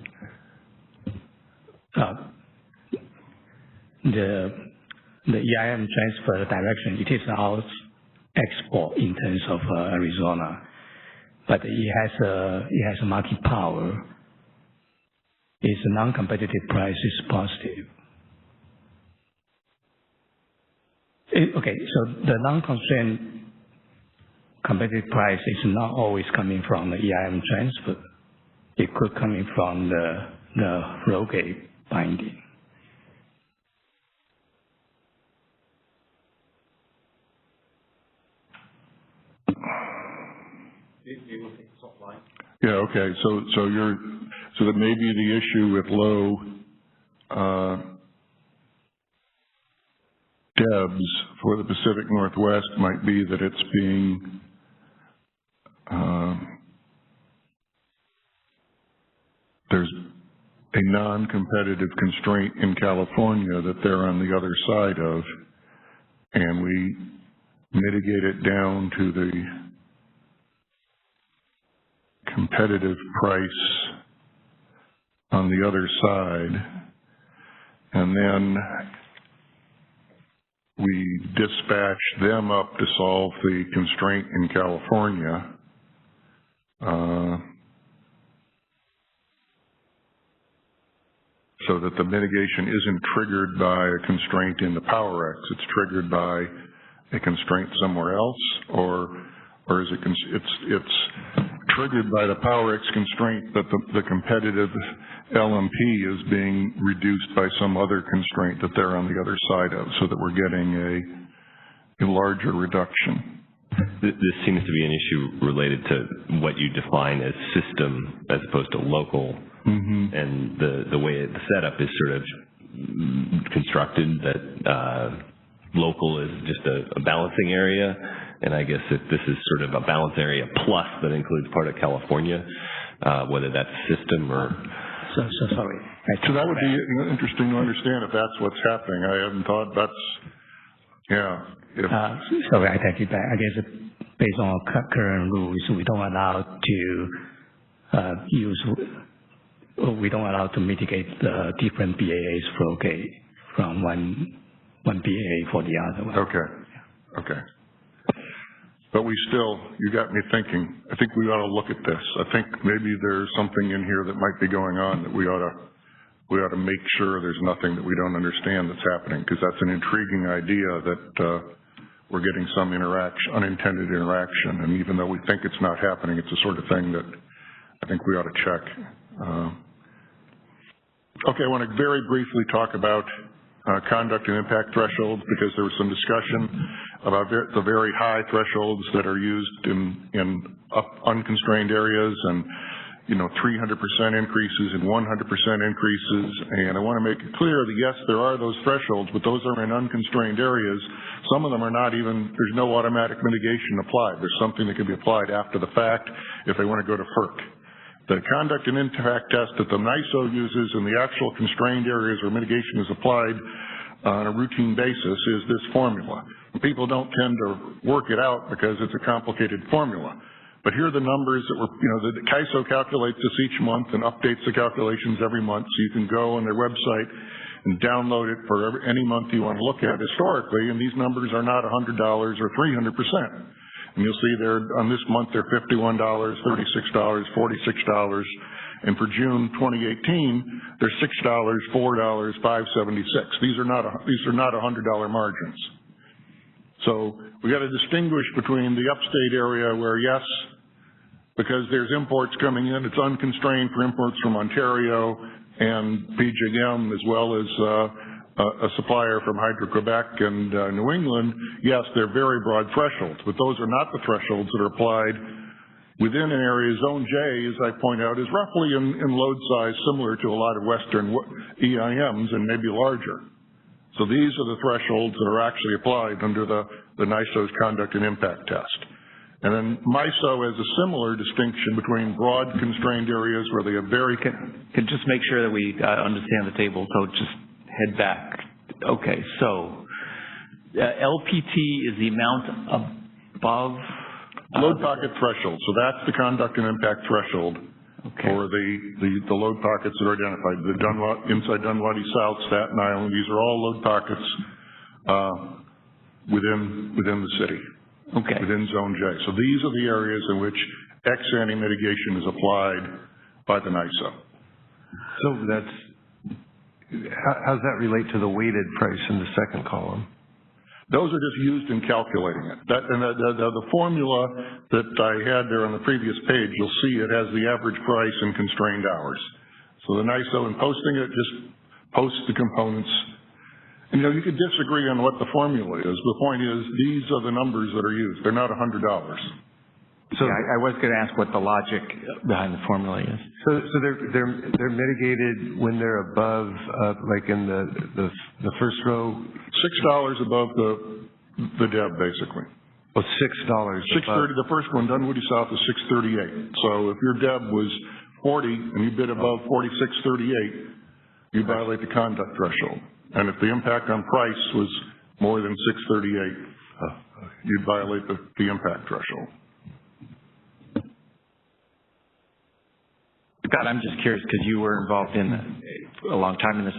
The EIM transfer direction, it is our export in terms of Arizona, but it has a market power. Its non-competitive price is positive. Okay, so the non-constraint competitive price is not always coming from the EIM transfer. It could come from the flow gate binding. Yeah, okay. So that maybe the issue with low DEBs for the Pacific Northwest might be that it's being there's a non-competitive constraint in California that they're on the other side of, and we mitigate it down to the competitive price on the other side, and then we dispatch them up to solve the constraint in California. So that the mitigation isn't triggered by a constraint in the PowerX, it's triggered by a constraint somewhere else, or is it it's triggered by the PowerX constraint, but the competitive LMP is being reduced by some other constraint that they're on the other side of, so that we're getting a larger reduction. This seems to be an issue related to what you define as system as opposed to local. Mm-hmm. And the way the setup is sort of constructed, that local is just a balancing area, and I guess if this is sort of a balance area plus that includes part of California, whether that's system or... So sorry. So that would be interesting to understand if that's what's happening. I hadn't thought that's... Yeah. Sorry, I take it back. I guess based on our current rules, we don't allow to mitigate the different BAA's flow gate from one BAA for the other one. Okay. But you got me thinking. I think we ought to look at this. I think maybe there's something in here that might be going on that we ought to make sure there's nothing that we don't understand that's happening, because that's an intriguing idea that we're getting some unintended interaction, and even though we think it's not happening, it's the sort of thing that I think we ought to check. Okay, I want to very briefly talk about conduct and impact thresholds, because there was some discussion about the very high thresholds that are used in unconstrained areas, and 300% increases and 100% increases. And I want to make it clear that yes, there are those thresholds, but those are in unconstrained areas. Some of them are not even, there's no automatic mitigation applied. There's something that can be applied after the fact if they want to go to FERC. The conduct and impact test that the NISO uses in the actual constrained areas where mitigation is applied on a routine basis is this formula. People don't tend to work it out because it's a complicated formula. But here are the numbers that the CAISO calculates this each month and updates the calculations every month, so you can go on their website and download it for any month you want to look at historically, and these numbers are not $100 or 300%. And you'll see on this month they're $51, $36, $46, and for June 2018 they're $6, $4, $5.76. These are not $100 margins. So we got to distinguish between the upstate area where yes, because there's imports coming in, it's unconstrained for imports from Ontario and PJM, as well as a supplier from Hydro-Quebec and New England. Yes, they're very broad thresholds, but those are not the thresholds that are applied within an area. Zone J, as I point out, is roughly in load size similar to a lot of Western EIMs and maybe larger. So these are the thresholds that are actually applied under the NISO's conduct and impact test. And then MISO has a similar distinction between broad constrained areas where they have very... Can just make sure that we understand the table, so just head back. Okay, so LPT is the amount above... Load pocket threshold, so that's the conduct and impact threshold. Okay. For the load pockets that are identified. The inside Dunwoody South, Staten Island, these are all load pockets within the city. Okay. Within Zone J. So these are the areas in which ex-ante mitigation is applied by the NISO. So how does that relate to the weighted price in the second column? Those are just used in calculating it. The formula that I had there on the previous page, you'll see it has the average price in constrained hours. So the NISO, in posting it, just posts the components. And, you could disagree on what the formula is. The point is, these are the numbers that are used. They're not $100. So I was going to ask what the logic behind the formula is. So they're mitigated when they're above, like in the first row? $6 above the DEB, basically. Oh, $6. 630. The first one, Dunwoody South, is 638. So if your DEB was 40 and you bid above 4638, you violate the conduct threshold. And if the impact on price was more than 638, you'd violate the impact threshold. Scott, I'm just curious because you were involved in a long time in this.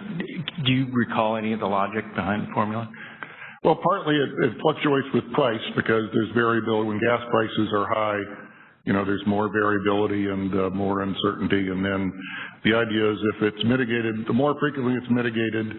Do you recall any of the logic behind the formula? Well, partly it fluctuates with price because there's variability. When gas prices are high, there's more variability and more uncertainty. And then the idea is if it's mitigated, the more frequently it's mitigated,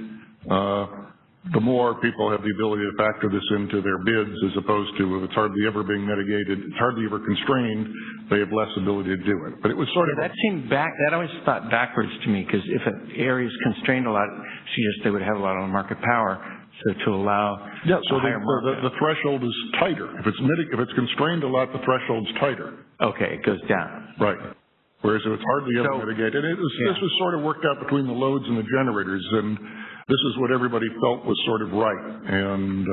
the more people have the ability to factor this into their bids, as opposed to if it's hardly ever being mitigated, it's hardly ever constrained, they have less ability to do it. But it was sort of... That always thought backwards to me, because if an area is constrained a lot, it suggests they would have a lot of market power. So to allow the threshold is tighter. If it's constrained a lot, the threshold's tighter. Okay, it goes down. Right. Whereas if it's hardly ever mitigated, this was sort of worked out between the loads and the generators, and this is what everybody felt was sort of right. And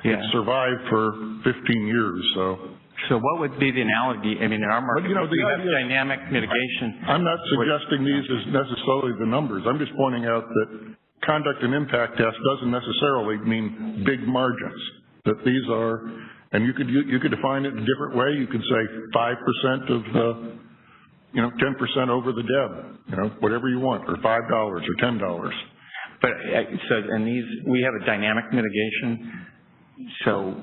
it survived for 15 years. So what would be the analogy? I mean, in our market, we have dynamic mitigation. I'm not suggesting these as necessarily the numbers. I'm just pointing out that conduct and impact test doesn't necessarily mean big margins. That these are, and you could define it in a different way. You could say 5% of the, 10% over the DEB, whatever you want, or $5 or $10. But and these, we have a dynamic mitigation. So,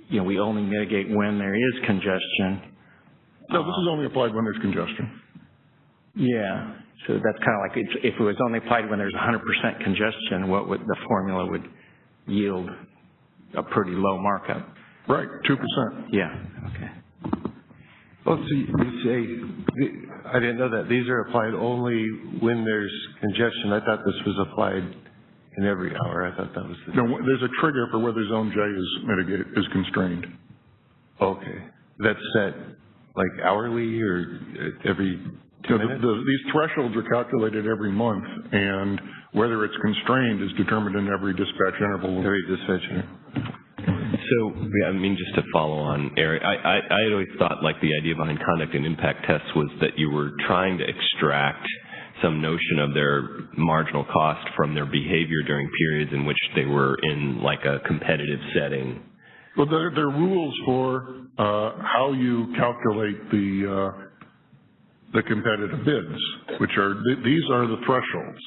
we only mitigate when there is congestion. No, this is only applied when there's congestion. Yeah. So that's kind of like if it was only applied when there's 100% congestion, what would the formula would yield? A pretty low markup. Right, 2%. Yeah. Okay. Well, so you say, I didn't know that these are applied only when there's congestion. I thought this was applied in every hour. I thought that was No, there's a trigger for whether zone J is constrained. Okay. That's set like hourly or every... these thresholds are calculated every month, and whether it's constrained is determined in every dispatch interval. Every dispatch interval. So, just to follow on, Eric, I had always thought like the idea behind conduct and impact tests was that you were trying to extract some notion of their marginal cost from their behavior during periods in which they were in like a competitive setting. Well, there are rules for how you calculate the competitive bids, which are, these are the thresholds.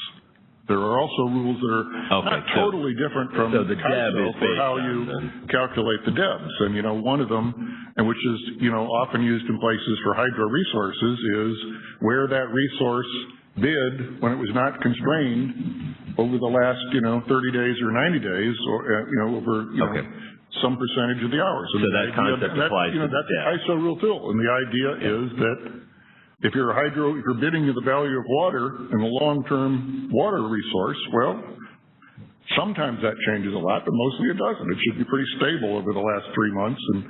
There are also rules that are totally different from the DEB for how you calculate the DEBs. And, one of them, and which is, often used in places for hydro resources, is where that resource bid when it was not constrained over the last, 30 days or 90 days, or, over, some percentage of the hours. So that concept applies to that's an ISO rule too. And the idea is that if you're if you're bidding the value of water and the long-term water resource, well, sometimes that changes a lot, but mostly it doesn't. It should be pretty stable over the last 3 months and,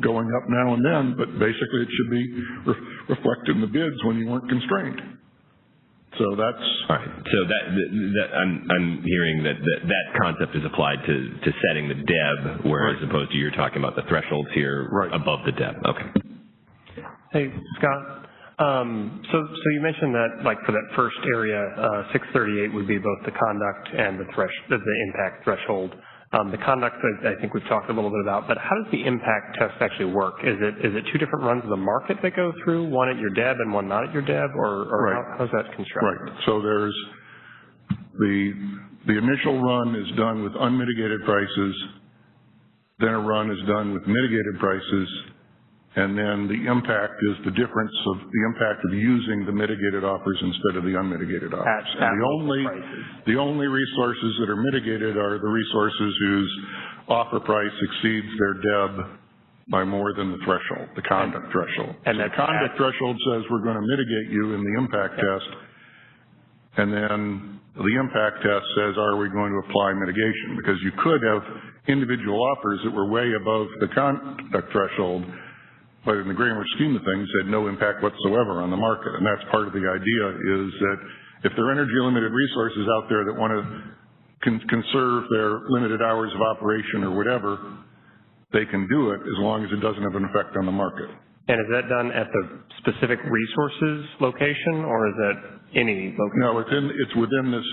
going up now and then, but basically it should be reflected in the bids when you weren't constrained. So that's... All right. So that I'm hearing that concept is applied to setting the DEB, whereas opposed to you're talking about the thresholds here above the DEB. Okay. Hey, Scott. So you mentioned that, like, for that first area, 638 would be both the conduct and the impact threshold. The conduct, I think we've talked a little bit about, but how does the impact test actually work? Is it two different runs of the market that go through, one at your DEB and one not at your DEB, or how's that constructed? Right. So there's the initial run is done with unmitigated prices, then a run is done with mitigated prices, and then the impact is the difference of the impact of using the mitigated offers instead of the unmitigated offers. The only resources that are mitigated are the resources whose offer price exceeds their DEB by more than the threshold, the conduct threshold. And the conduct threshold says we're going to mitigate you in the impact test, and then the impact test says, are we going to apply mitigation? Because you could have individual offers that were way above the conduct threshold, but in the grander scheme of things had no impact whatsoever on the market. And that's part of the idea, is that if there are energy limited resources out there that want to conserve their limited hours of operation or whatever, they can do it as long as it doesn't have an effect on the market. And is that done at the specific resources location, or is that any location? No, it's within this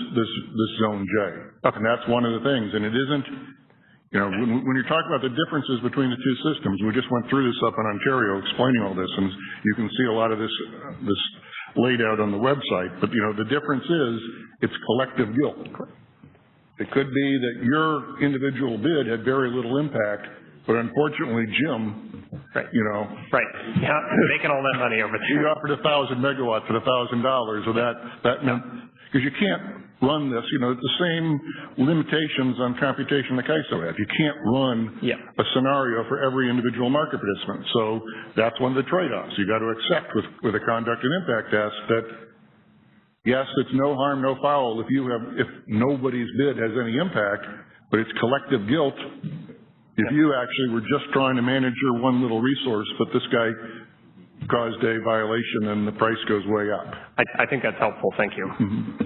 zone J. Okay. And that's one of the things. And it isn't, you know, when you're talking about the differences between the two systems, we just went through this up in Ontario explaining all this, and you can see a lot of this laid out on the website. But, you know, the difference is it's collective guilt. It could be that your individual bid had very little impact, but unfortunately, Jim, you know. Right. Yeah, making all that money over there. He offered 1,000 megawatts at $1,000, so that meant, because you can't run this, you know, it's the same limitations on computation like ISO have. You can't run a scenario for every individual market participant. So that's one of the trade-offs. You got to accept with a conduct and impact test that, yes, it's no harm, no foul if nobody's bid has any impact, but it's collective guilt if you actually were just trying to manage your one little resource, but this guy caused a violation and the price goes way up. I think that's helpful. Thank you. Mm-hmm.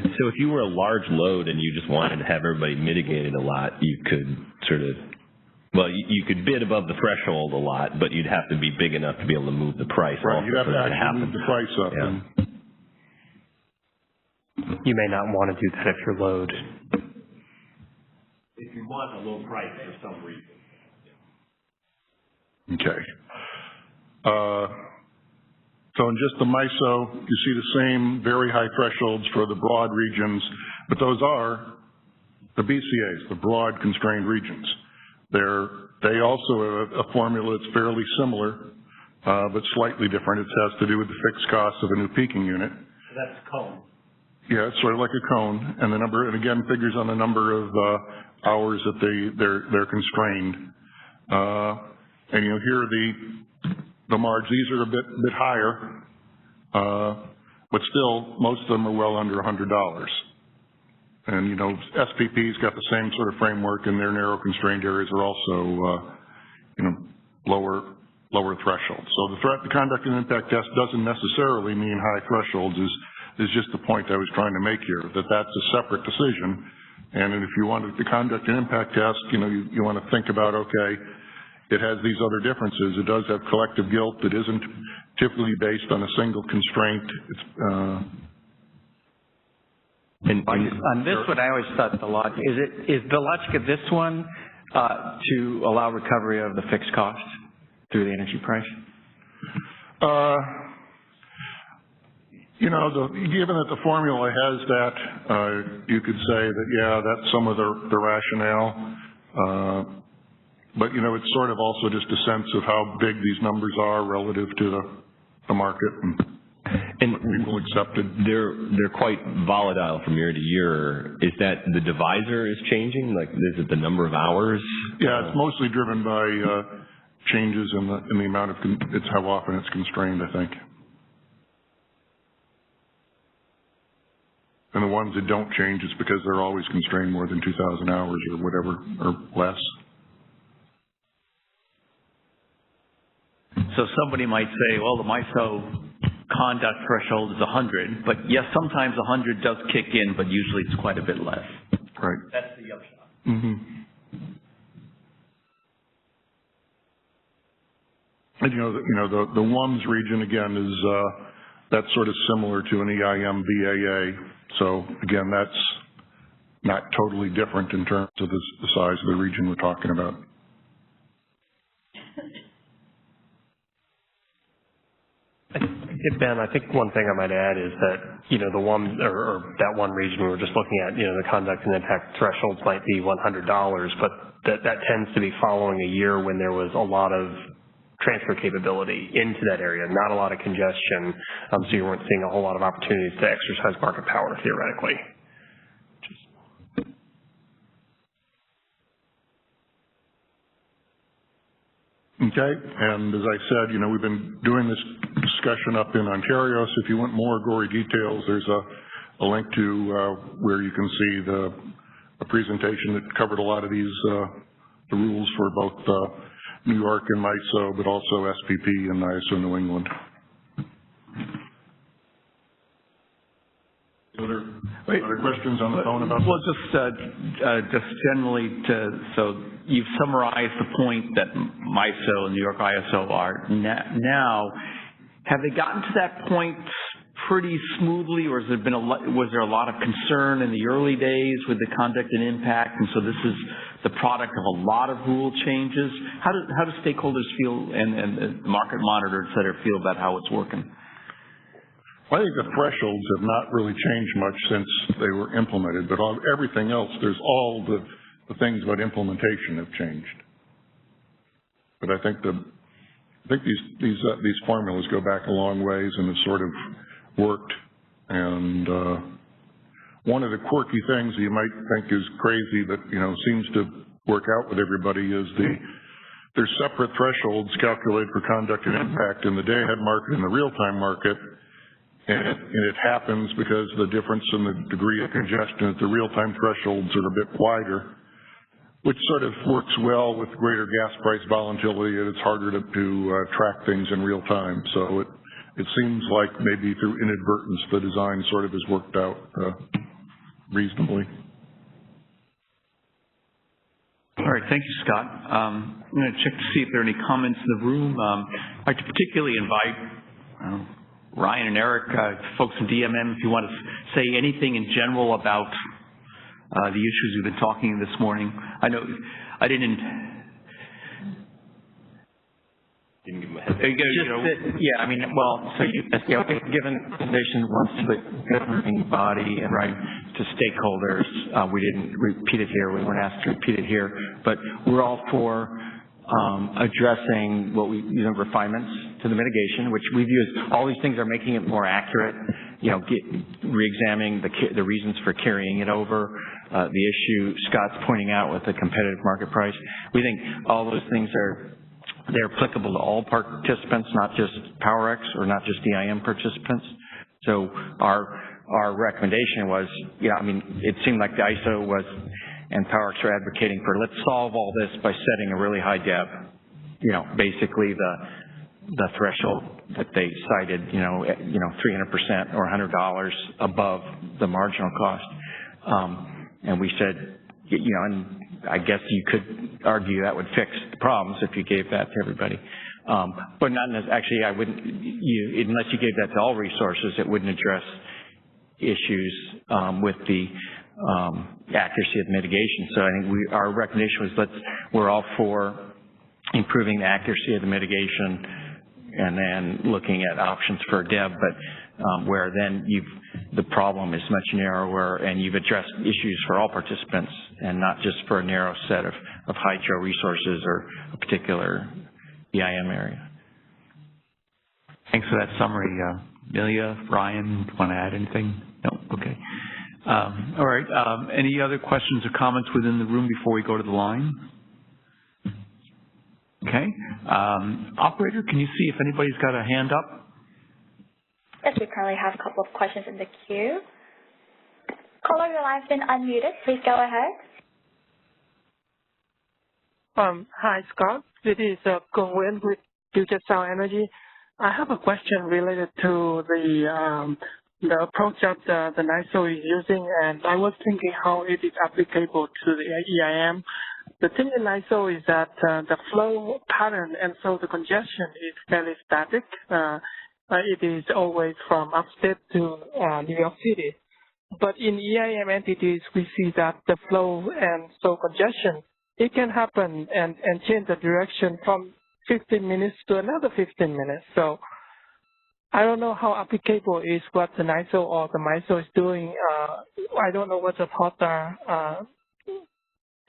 So if you were a large load and you just wanted to have everybody mitigated a lot, you could sort of, well, you could bid above the threshold a lot, but you'd have to be big enough to be able to move the price. Right, you'd have to actually move the price up. Yeah. You may not want to do that if you're load. If you want a low price for some reason. Okay. So in just the MISO, you see the same very high thresholds for the broad regions, but those are the BCAs, the broad constrained regions. They also have a formula that's fairly similar, but slightly different. It has to do with the fixed cost of a new peaking unit. So that's a cone. Yeah, it's sort of like a cone, and the number, and again, figures on the number of hours that they're constrained. And you know, here are the margins. These are a bit higher, but still, most of them are well under $100. And you know, SPP's got the same sort of framework, and their narrow constrained areas are also, you know, lower thresholds. So the conduct and impact test doesn't necessarily mean high thresholds. Is just the point I was trying to make here, that that's a separate decision. And if you wanted the conduct and impact test, you know, you want to think about, okay, it has these other differences. It does have collective guilt. It isn't typically based on a single constraint. It's, on this one, I always thought the logic, is the logic of this one to allow recovery of the fixed cost through the energy price? You know, given that the formula has that, you could say that, yeah, that's some of the rationale. But, you know, it's sort of also just a sense of how big these numbers are relative to the market and what people accepted. They're quite volatile from year to year. Is that the divisor is changing? Like, is it the number of hours? Yeah, it's mostly driven by changes in the amount of, it's how often it's constrained, I think. And the ones that don't change, it's because they're always constrained more than 2,000 hours or whatever, or less. So somebody might say, well, the MISO conduct threshold is 100, but yes, sometimes 100 does kick in, but usually it's quite a bit less. Right. That's the upshot. Mm-hmm. And you know, the WUMS region again is that's sort of similar to an EIM BAA. So again, that's not totally different in terms of the size of the region we're talking about. Ben, I think one thing I might add is that, you know, the one, or that one region we were just looking at, you know, the conduct and impact thresholds might be $100, but that tends to be following a year when there was a lot of transfer capability into that area, not a lot of congestion, so you weren't seeing a whole lot of opportunities to exercise market power theoretically. Okay, and as I said, you know, we've been doing this discussion up in Ontario, so if you want more gory details, there's a link to where you can see a presentation that covered a lot of these, the rules for both New York and MISO, but also SPP and ISO New England. Other questions on the phone about well, just generally so you've summarized the point that MISO and New York ISO are now. Have they gotten to that point pretty smoothly, or has there been was there a lot of concern in the early days with the conduct and impact, and so this is the product of a lot of rule changes? How do stakeholders feel and the market monitor, et cetera, feel about how it's working? Well, I think the thresholds have not really changed much since they were implemented, but on everything else, there's all the things about implementation have changed. But I think these formulas go back a long ways and have sort of worked. And one of the quirky things you might think is crazy that seems to work out with everybody is there's separate thresholds calculated for conduct and impact in the day-ahead market and the real-time market. And it happens because the difference in the degree of congestion at the real-time thresholds are a bit wider, which sort of works well with greater gas price volatility, and it's harder to track things in real time. So it seems like maybe through inadvertence the design sort of has worked out reasonably. All right, thank you, Scott. I'm going to check to see if there are any comments in the room. I'd like to particularly invite Ryan and Eric, folks from DMM, if you want to say anything in general about the issues we've been talking this morning. I know I didn't give them a head. Yeah, I mean, well, so given the nation wants the governing body and right to stakeholders, we didn't repeat it here. We weren't asked to repeat it here, but we're all for addressing what we, refinements to the mitigation, which we view as all these things are making it more accurate, re-examining the reasons for carrying it over, the issue Scott's pointing out with the competitive market price. We think all those things they're applicable to all participants, not just PowerX or not just DIM participants. So our recommendation was, it seemed like the ISO and PowerX are advocating for let's solve all this by setting a really high deb, basically the threshold that they cited, 300% or $100 above the marginal cost. And we said, and I guess you could argue that would fix the problems if you gave that to everybody. But not actually, I wouldn't, unless you gave that to all resources, it wouldn't address issues with the accuracy of mitigation. So I think our recommendation was we're all for improving the accuracy of the mitigation and then looking at options for DEB, but where then the problem is much narrower and you've addressed issues for all participants and not just for a narrow set of hydro resources or a particular EIM area. Thanks for that summary. Amelia, Ryan, want to add anything? No? Okay. All right. Any other questions or comments within the room before we go to the line? Okay. Operator, can you see if anybody's got a hand up? Yes, we currently have a couple of questions in the queue. Caller, your line's been unmuted. Please go ahead. Hi, Scott. This is Gong Wen with Puget Sound Energy. I have a question related to the approach that the NISO is using, and I was thinking how it is applicable to the EIM. The thing in NISO is that the flow pattern and so the congestion is fairly static. It is always from upstate to New York City. But in EIM entities, we see that the flow and so congestion, it can happen and change the direction from 15 minutes to another 15 minutes. So I don't know how applicable is what the NISO or the MISO is doing. I don't know what the thoughts are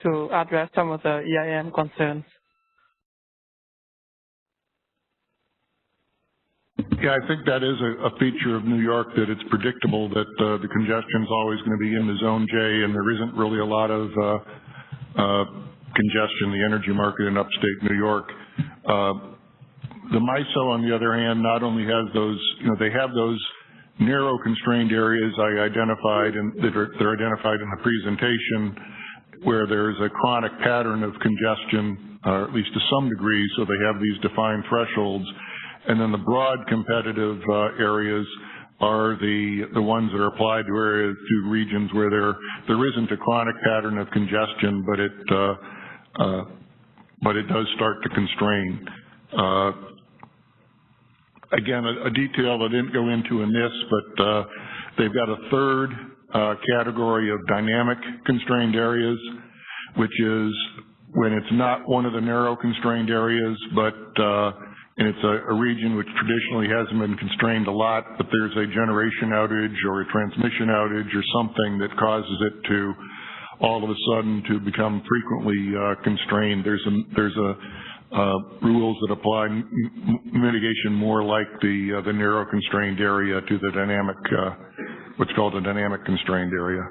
to address some of the EIM concerns. Yeah, I think that is a feature of New York, that it's predictable that the congestion is always going to be in the zone J, and there isn't really a lot of congestion in the energy market in upstate New York. The MISO, on the other hand, not only has those, they have those narrow constrained areas I identified and that are identified in the presentation, where there's a chronic pattern of congestion, or at least to some degree, so they have these defined thresholds. And then the broad competitive areas are the ones that are applied to regions where there isn't a chronic pattern of congestion, but it does start to constrain. Again, a detail I didn't go into in this, but they've got a third category of dynamic constrained areas, which is when it's not one of the narrow constrained areas, but and it's a region which traditionally hasn't been constrained a lot, but there's a generation outage or a transmission outage or something that causes it to all of a sudden to become frequently constrained. There's rules that apply mitigation more like the narrow constrained area to the dynamic, what's called a dynamic constrained area.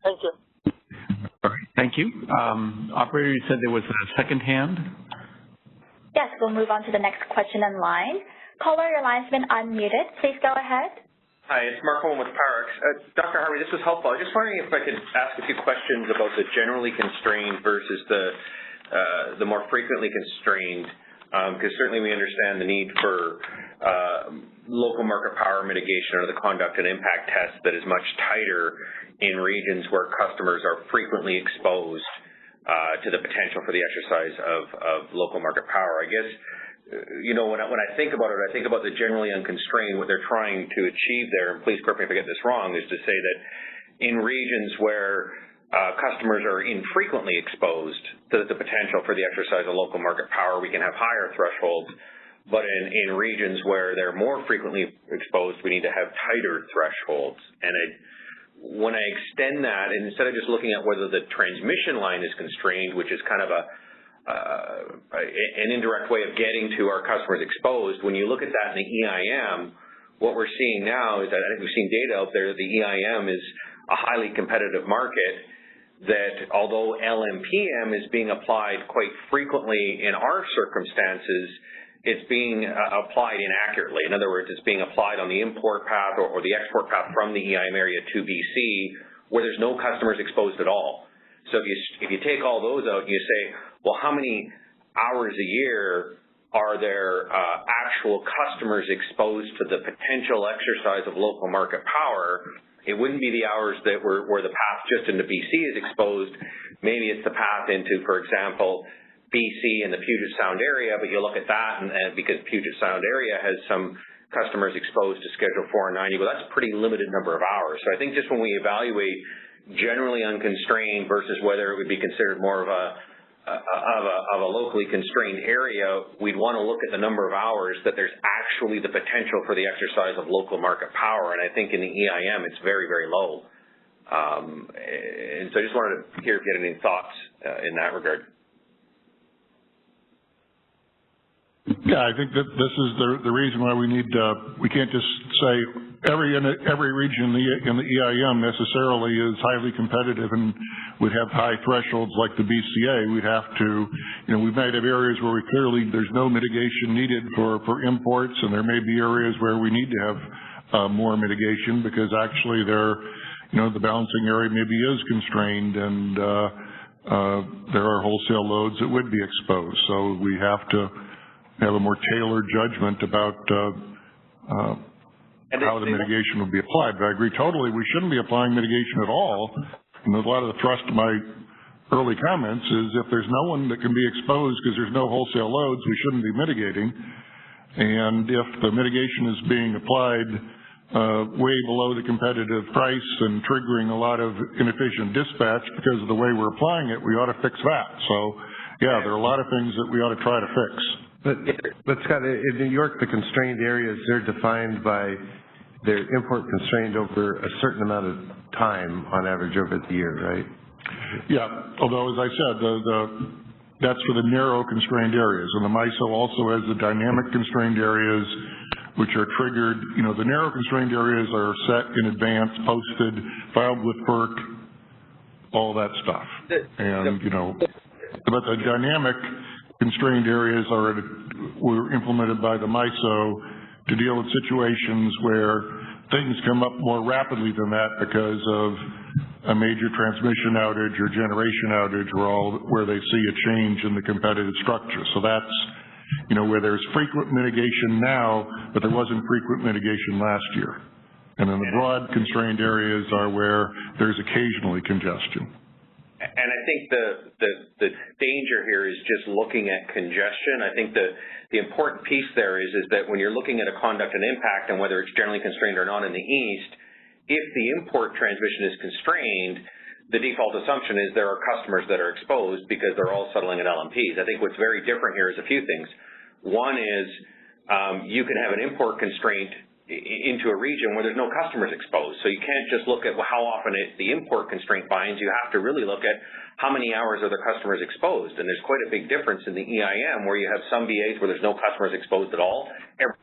Thank you. All right, thank you. Operator, you said there was a second hand? Yes, we'll move on to the next question in line. Caller, your line's been unmuted. Please go ahead. Hi, it's Mark Holm with Parix. Dr. Harvey, this was helpful. I was just wondering if I could ask a few questions about the generally constrained versus the more frequently constrained, because certainly we understand the need for local market power mitigation or the conduct and impact test that is much tighter in regions where customers are frequently exposed to the potential for the exercise of local market power. I guess, you know, when I think about it, I think about the generally unconstrained. What they're trying to achieve there, and please correct me if I get this wrong, is to say that in regions where customers are infrequently exposed to the potential for the exercise of local market power, we can have higher thresholds. But in regions where they're more frequently exposed, we need to have tighter thresholds. And when I extend that, and instead of just looking at whether the transmission line is constrained, which is kind of an indirect way of getting to our customers exposed, when you look at that in the EIM, what we're seeing now is that I think we've seen data out there that the EIM is a highly competitive market, that although LMPM is being applied quite frequently in our circumstances, it's being applied inaccurately. In other words, it's being applied on the import path or the export path from the EIM area to BC, where there's no customers exposed at all. So if you take all those out and you say, well, how many hours a year are there actual customers exposed to the potential exercise of local market power, it wouldn't be the hours that where the path just into BC is exposed. Maybe it's the path into, for example, BC and the Puget Sound area, but you look at that, and because Puget Sound area has some customers exposed to Schedule 490, well, that's a pretty limited number of hours. So I think just when we evaluate generally unconstrained versus whether it would be considered more of a locally constrained area, we'd want to look at the number of hours that there's actually the potential for the exercise of local market power. And I think in the EIM, it's very, very low. And so I just wanted to hear if you had any thoughts in that regard. Yeah, I think that this is the reason why we need we can't just say every region in the EIM necessarily is highly competitive and would have high thresholds like the BCA. We'd have to, you know, we might have areas where there's no mitigation needed for imports, and there may be areas where we need to have more mitigation because actually the balancing area maybe is constrained, and there are wholesale loads that would be exposed. So we have to have a more tailored judgment about how the mitigation will be applied. But I agree totally, we shouldn't be applying mitigation at all. And a lot of the thrust of my early comments is if there's no one that can be exposed because there's no wholesale loads, we shouldn't be mitigating. And if the mitigation is being applied way below the competitive price and triggering a lot of inefficient dispatch because of the way we're applying it, we ought to fix that. So, yeah, there are a lot of things that we ought to try to fix. But Scott, in New York, the constrained areas, they're defined by their import constrained over a certain amount of time on average over the year, right? Yeah, although as I said, that's for the narrow constrained areas. And the MISO also has the dynamic constrained areas, which are triggered. You know, the narrow constrained areas are set in advance, posted, filed with FERC, all that stuff. And, you know, but the dynamic constrained areas were implemented by the MISO to deal with situations where things come up more rapidly than that because of a major transmission outage or generation outage where they see a change in the competitive structure. So that's, where there's frequent mitigation now, but there wasn't frequent mitigation last year. And then the broad constrained areas are where there's occasionally congestion. And I think the danger here is just looking at congestion. I think the important piece there is that when you're looking at a conduct and impact and whether it's generally constrained or not in the East, if the import transmission is constrained, the default assumption is there are customers that are exposed because they're all settling at LMPs. I think what's very different here is a few things. One is you can have an import constraint into a region where there's no customers exposed. So you can't just look at how often the import constraint binds. You have to really look at how many hours are the customers exposed. And there's quite a big difference in the EIM where you have some VAs where there's no customers exposed at all. Every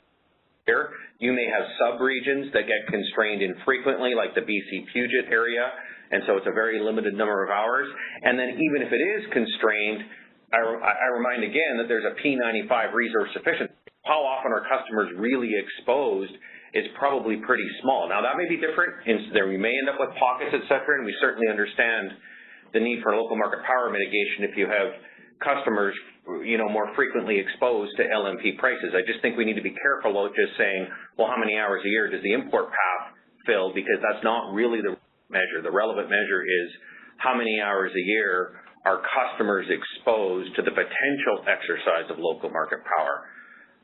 you may have sub-regions that get constrained infrequently, like the BC Puget area, and so it's a very limited number of hours. And then even if it is constrained, I remind again that there's a P95 resource sufficient. How often are customers really exposed is probably pretty small. Now, that may be different. We may end up with pockets, et cetera, and we certainly understand the need for local market power mitigation if you have customers, more frequently exposed to LMP prices. I just think we need to be careful about just saying, well, how many hours a year does the import path fill, because that's not really the measure. The relevant measure is how many hours a year are customers exposed to the potential exercise of local market power.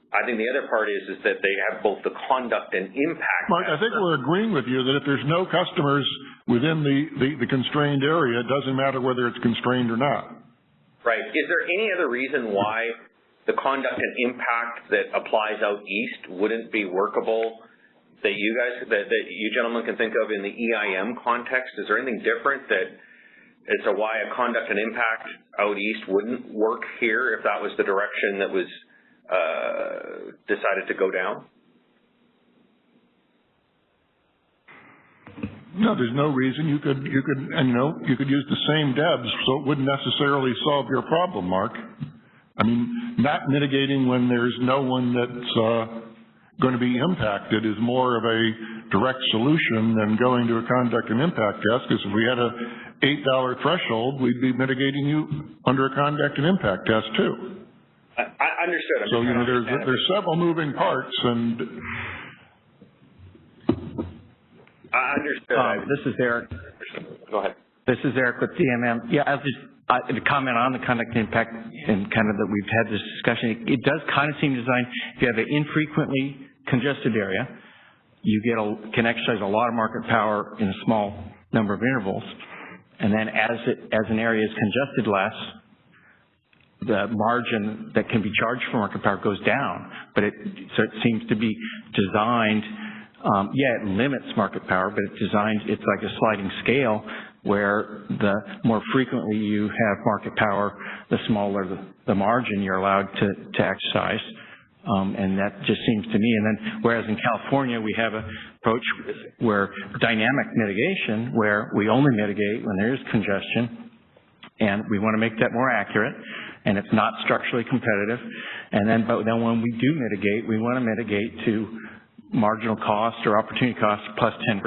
I think the other part is that they have both the conduct and impact. Mark, I think we're agreeing with you that if there's no customers within the constrained area, it doesn't matter whether it's constrained or not. Right. Is there any other reason why the conduct and impact that applies out east wouldn't be workable that you gentlemen can think of in the EIM context? Is there anything different as to why a conduct and impact out east wouldn't work here if that was the direction that was decided to go down? No, there's no reason. You could use the same DEBs, so it wouldn't necessarily solve your problem, Mark. I mean, not mitigating when there's no one that's going to be impacted is more of a direct solution than going to a conduct and impact test, because if we had a $8 threshold, we'd be mitigating you under a conduct and impact test too. I understood. So, there's several moving parts, and I understood. This is Eric. Go ahead. This is Eric with DMM. Yeah, to comment on the conduct impact and kind of that we've had this discussion, it does kind of seem designed, if you have an infrequently congested area, you can exercise a lot of market power in a small number of intervals. And then as an area is congested less, the margin that can be charged for market power goes down. So it seems to be designed, it limits market power, but it's like a sliding scale where the more frequently you have market power, the smaller the margin you're allowed to exercise. And that just seems to me. And then whereas in California we have an approach where dynamic mitigation, where we only mitigate when there is congestion, and we want to make that more accurate, and it's not structurally competitive. But then when we do mitigate, we want to mitigate to marginal cost or opportunity cost plus 10%.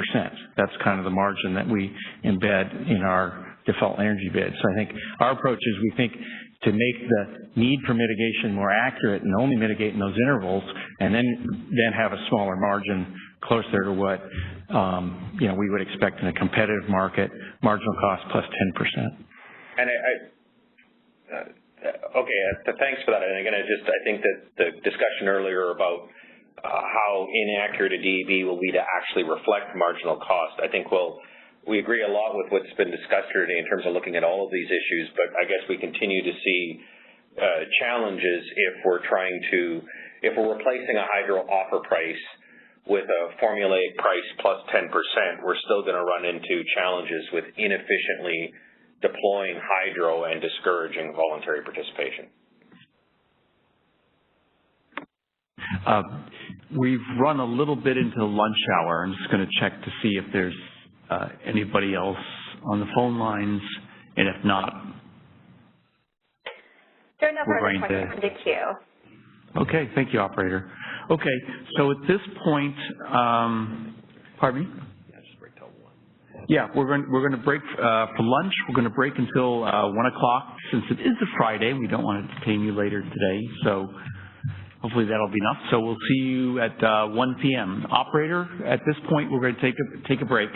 That's kind of the margin that we embed in our default energy bid. So I think our approach is we think to make the need for mitigation more accurate and only mitigate in those intervals, and then have a smaller margin closer to what we would expect in a competitive market, marginal cost plus 10%. And okay, thanks for that. And again, I think that the discussion earlier about how inaccurate a DEB will be to actually reflect marginal cost, I think we agree a lot with what's been discussed here today in terms of looking at all of these issues, but I guess we continue to see challenges if we're replacing a hydro offer price with a formulaic price plus 10%, we're still going to run into challenges with inefficiently deploying hydro and discouraging voluntary participation. We've run a little bit into lunch hour. I'm just going to check to see if there's anybody else on the phone lines, and if not, there are no further questions in the queue. Okay, thank you, operator. Okay, so at this point, Pardon me? Yeah, we're going to break for lunch. We're going to break until 1 o'clock. Since it is a Friday, we don't want to detain you later today. So hopefully that'll be enough. So we'll see you at 1 p.m. Operator, at this point, we're going to take a break.